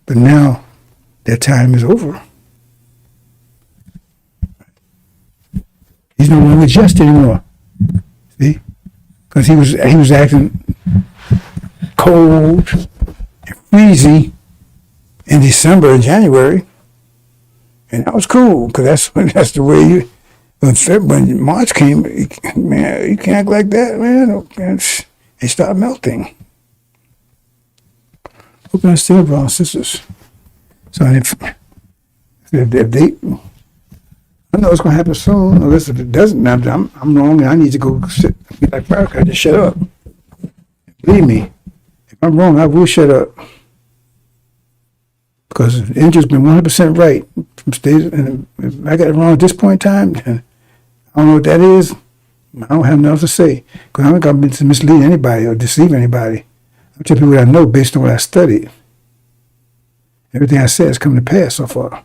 But now, that time is over. He's no longer just anymore. See? Because he was acting cold and freezy in December and January. And that was cool, because that's the way you. When March came, man, you can't act like that, man. It started melting. Hope I still, brothers and sisters. So if they, I know it's going to happen soon. Unless if it doesn't, I'm wrong, and I need to go sit. Be like Farrakhan, just shut up. Believe me, if I'm wrong, I will shut up. Because Andrew's been 100% right from stage, and if I got it wrong at this point in time, then I don't know what that is. I don't have nothing else to say. Because I'm not going to mislead anybody or deceive anybody. I'm telling people what I know based on what I studied. Everything I said has come to pass so far.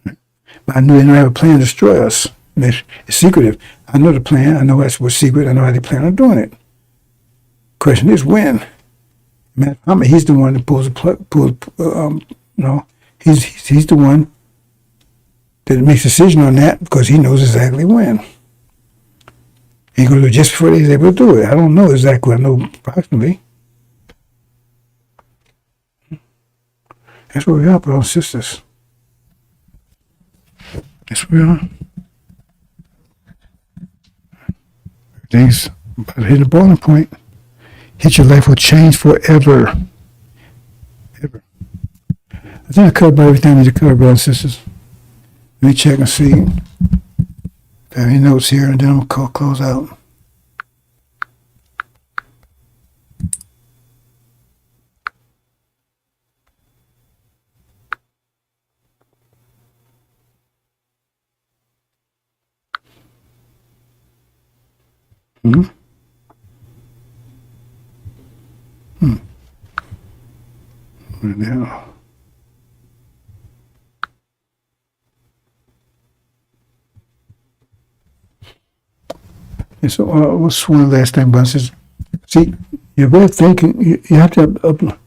But I knew they don't have a plan to destroy us. It's secretive. I know the plan. I know that's what's secret. I know how they plan on doing it. Question is when. He's the one that pulls the plug. He's the one that makes a decision on that because he knows exactly when. He's going to do it just before they're able to do it. I don't know exactly. I know approximately. That's where we are, brothers and sisters. That's where we are. Everything's about to hit a boiling point. Hit your life will change forever. Ever. I think I covered everything I need to cover, brothers and sisters. Let me check and see if I have any notes here, and then I'm going to close out. Now. And so, what's one last thing, but says, see, your way of thinking, you have to upload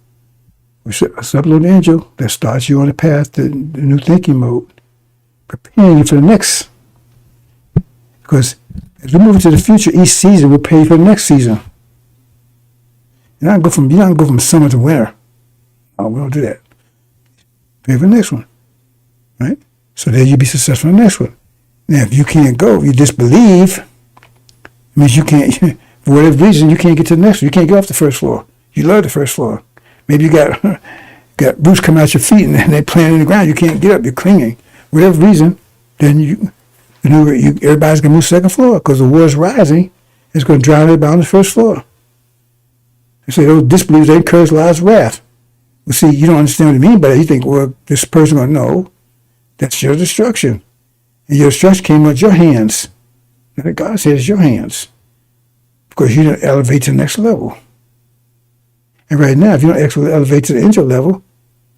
the angel that starts you on the path to the new thinking mode, preparing you for the next. Because as we move into the future, each season will prepare you for the next season. You don't go from summer to winter. No, we don't do that. Prepare for the next one, right? So then you'll be successful in the next one. Now, if you can't go, if you disbelieve, it means you can't, for whatever reason, you can't get to the next one. You can't get off the first floor. You love the first floor. Maybe you got roots coming out your feet and they're planted in the ground. You can't get up. You're clinging. Whatever reason, then everybody's going to move second floor because the water's rising. It's going to drown everybody on the first floor. They say those disbelievers, they encourage God's wrath. Well, see, you don't understand what I mean by that. You think, well, this person going to know. That's your destruction. And your destruction came with your hands. And God says it's your hands. Because you don't elevate to the next level. And right now, if you don't actually elevate to the angel level,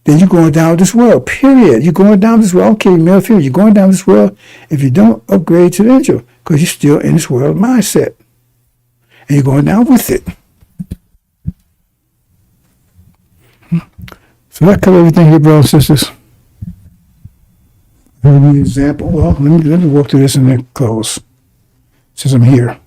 then you're going down this world, period. You're going down this world. Okay, male, female, you're going down this world if you don't upgrade to the angel. Because you're still in this world mindset. And you're going down with it. So that covers everything here, brothers and sisters. An example. Well, let me walk through this and then close. Since I'm here.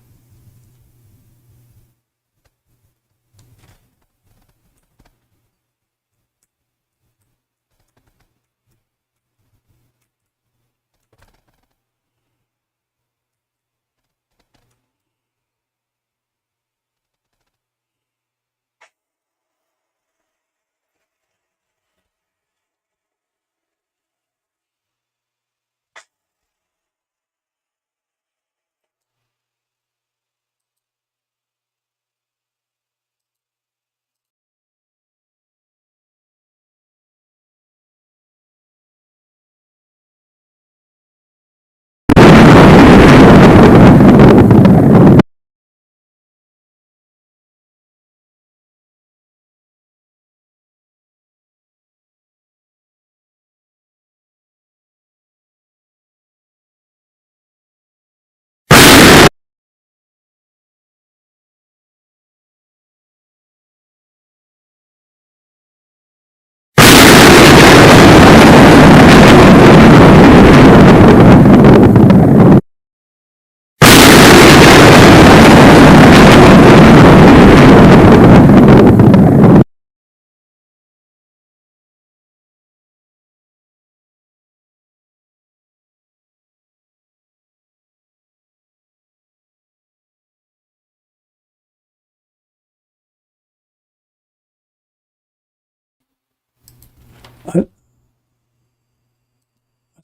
I think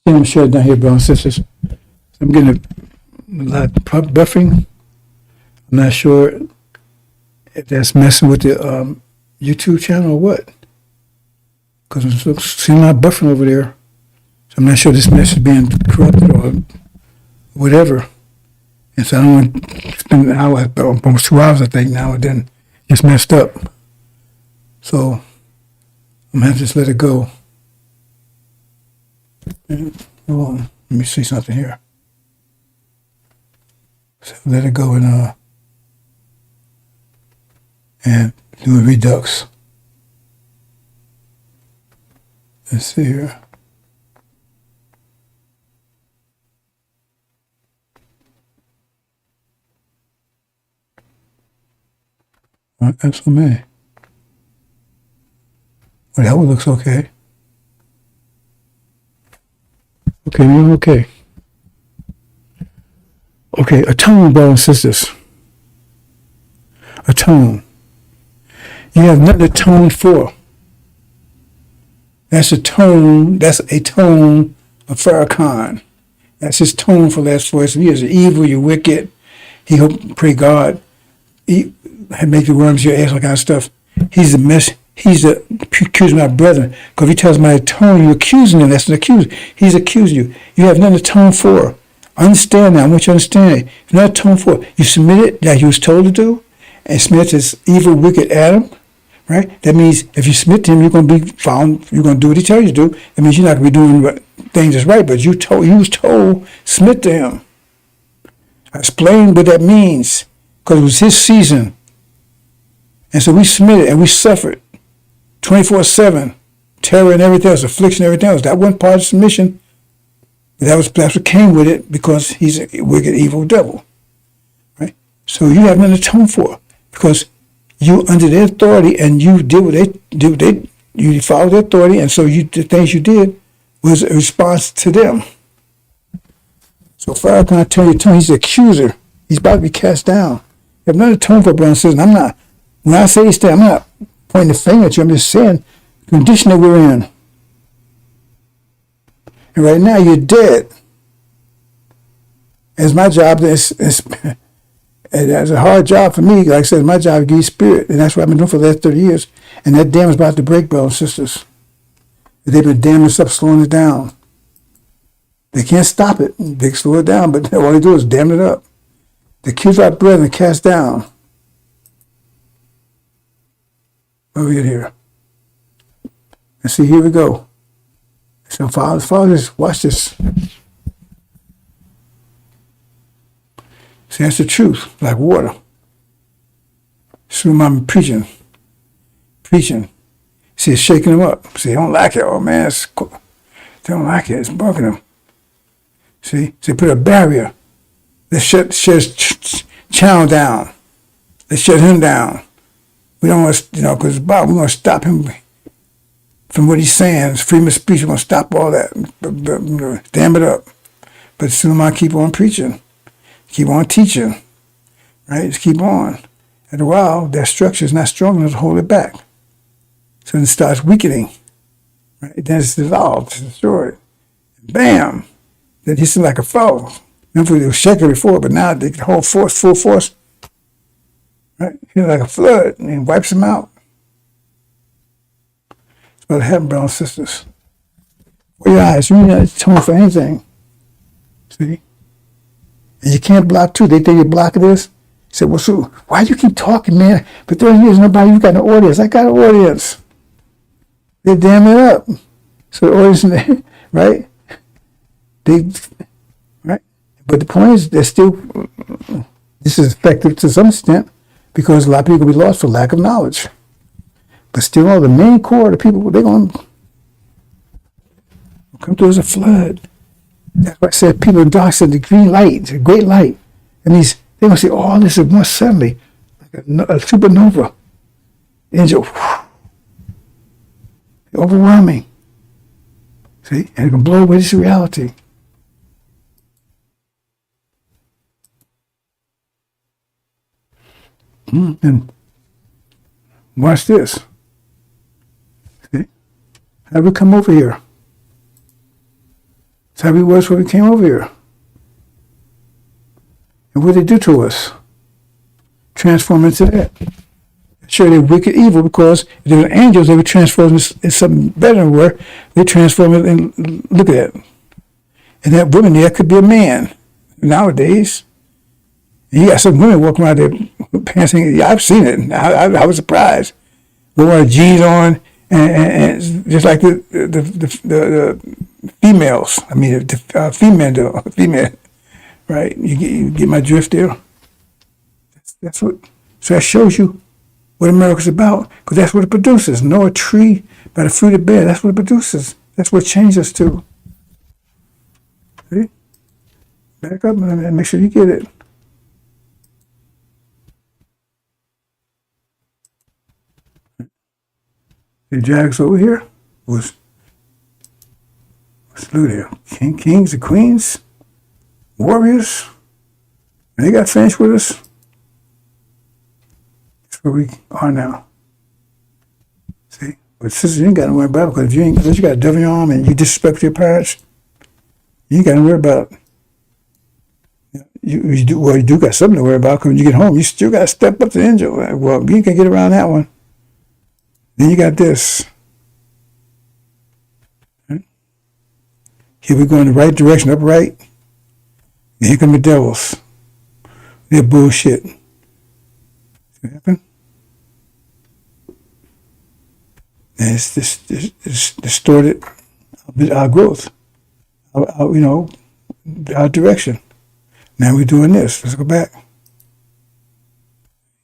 I'm shut down here, brothers and sisters. I'm getting a lot of buffering. I'm not sure if that's messing with the YouTube channel or what. Because I'm seeing a lot of buffering over there. So I'm not sure this mess is being corrupted or whatever. And so I don't want to spend an hour, almost 2 hours, I think, now, and then it's messed up. So I'm going to have to just let it go. And, hold on. Let me see something here. So let it go and do a redux. Let's see here. That's for me. Well, that one looks okay. Okay, we're okay. Okay, atone, brothers and sisters. Atone. You have nothing to atone for. That's a tone. That's a tone of Farrakhan. That's his tone for the last 4 years. You're evil, you're wicked. He hope, pray God, make the worms your ass, all kind of stuff. He's the mess. He's the accusing my brethren. Because if he tells my atone, you're accusing him. That's an accuser. He's accusing you. You have nothing to atone for. Understand that. I want you to understand it. If you're not atoned for, you submit it like you was told to do, and submit to this evil, wicked Adam, right? That means if you submit to him, you're going to be found, you're going to do what he tells you to do. That means you're not going to be doing things that's right, but you was told, submit to him. I explained what that means, because it was his season. And so we submitted and we suffered 24/7, terror and everything else, affliction and everything else. That wasn't part of submission. That's what came with it, because he's a wicked, evil devil, right? So you have nothing to atone for, because you under their authority, and you did what they do. You followed their authority, and so the things you did was a response to them. So Farrakhan, I tell you, he's the accuser. He's about to be cast down. You have nothing to atone for, brothers and sisters. I'm not. When I say this, I'm not pointing the finger at you. I'm just saying the condition that we're in. And right now, you're dead. It's my job. It's a hard job for me. Like I said, it's my job to give you spirit. And that's what I've been doing for the last 30 years. And that dam is about to break, brothers and sisters. They've been damming us up, slowing it down. They can't stop it. They can slow it down, but all they do is dam it up. The accuse our brethren cast down. Over here. And see, here we go. So, fathers, watch this. See, that's the truth, like water. So I'm preaching. See, it's shaking them up. See, they don't like it. Oh, man, they don't like it. It's bugging them. See, put a barrier. Let's shut Chow down. Let's shut him down. We don't want to, because we want to stop him from what he's saying. It's freedom of speech. We're going to stop all that. Damn it up. But soon I keep on preaching. Keep on teaching. Right? Just keep on. After a while, their structure is not strong enough to hold it back. So it starts weakening. Right? Then it's dissolved, it's destroyed. Bam! Then he seemed like a foe. Remember, it was shaking before, but now they can hold force, full force. Right? He's like a flood, and he wipes them out. That's what happened, brothers and sisters. For your eyes, you're not atone for anything. See? And you can't block too. They think you're blocking this. He said, well, so why do you keep talking, man? For 30 years, nobody, you got an audience. I got an audience. They damn it up. So the audience, right? Right? But the point is, they're still, this is effective to some extent, because a lot of people will be lost for lack of knowledge. But still, the main core of the people, they're going to come through as a flood. That's why I said people in dark said the green light, it's a great light. That means they're going to see all this at once suddenly, like a supernova. Angel, overwhelming. See? And it can blow away this reality. And watch this. See? How did we come over here? That's how we was when we came over here. And what did they do to us? Transform into that. Sure, they're wicked evil because if they were angels, they would transform into something better than we were. They transform it and look at that. And that woman there could be a man nowadays. You got some women walking around there pants. Yeah, I've seen it. I was surprised. They wear jeans on, and just like the females. I mean, the female, right? You get my drift there. That's what. So that shows you what America's about, because that's what it produces. Know a tree by the fruit it bears. That's what it produces. That's what changed us to. See? Back up and make sure you get it. The Jags over here was look there. Kings and queens, warriors. And they got finished with us. That's where we are now. See? But sisters, you ain't got to worry about it, because if you got a devil in your arm and you disrespect your parents, you ain't got to worry about it. You do got something to worry about, because when you get home, you still got to step up to the angel. Well, you ain't going to get around that one. Then you got this. Here we go in the right direction, upright. And here come the devils. They're bullshit. See what happened? And it's distorted our growth, our direction. Now we're doing this. Let's go back.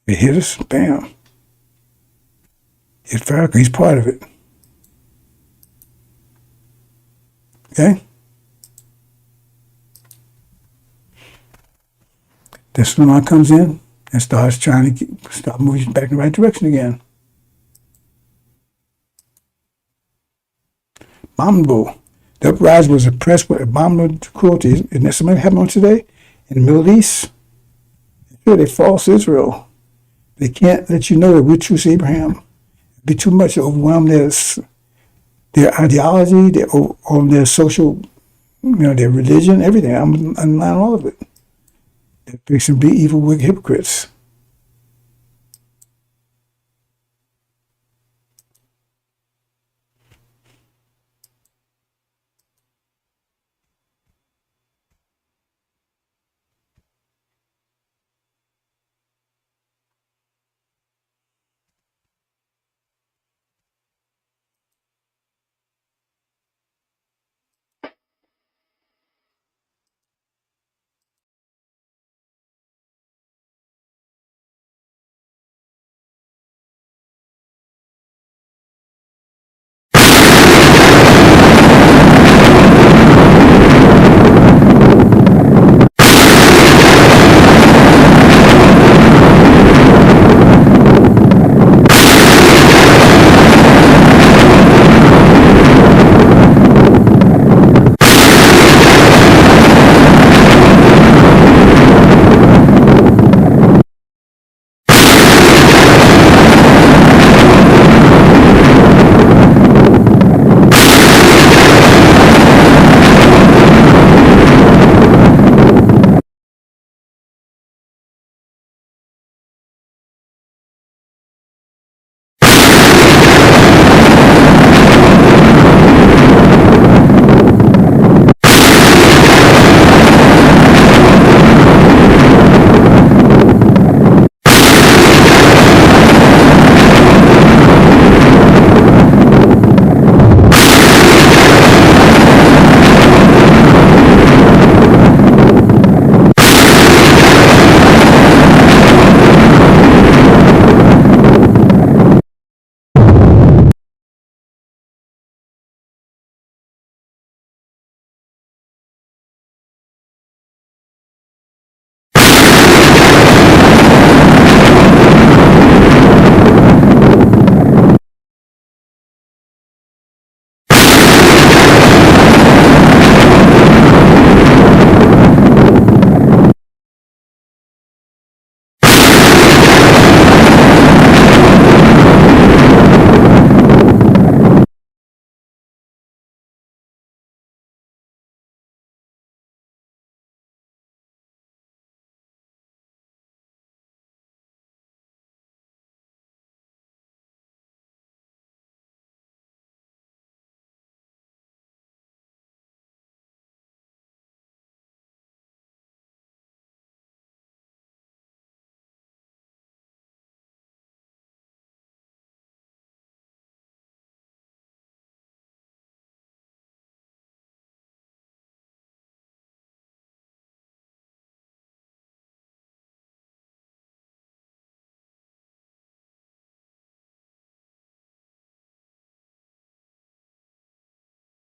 They hit us, bam. Hit Farrakhan, he's part of it. Okay? This one comes in and starts trying to start moving back in the right direction again. Abominable. The uprising was oppressed with abominable cruelty. Isn't that something happening today in the Middle East? Sure, they false Israel. They can't let you know that we're true to Abraham. It'd be too much to overwhelm their ideology, their social, their religion, everything. I'm on all of it. They're fixing to be evil, wicked hypocrites.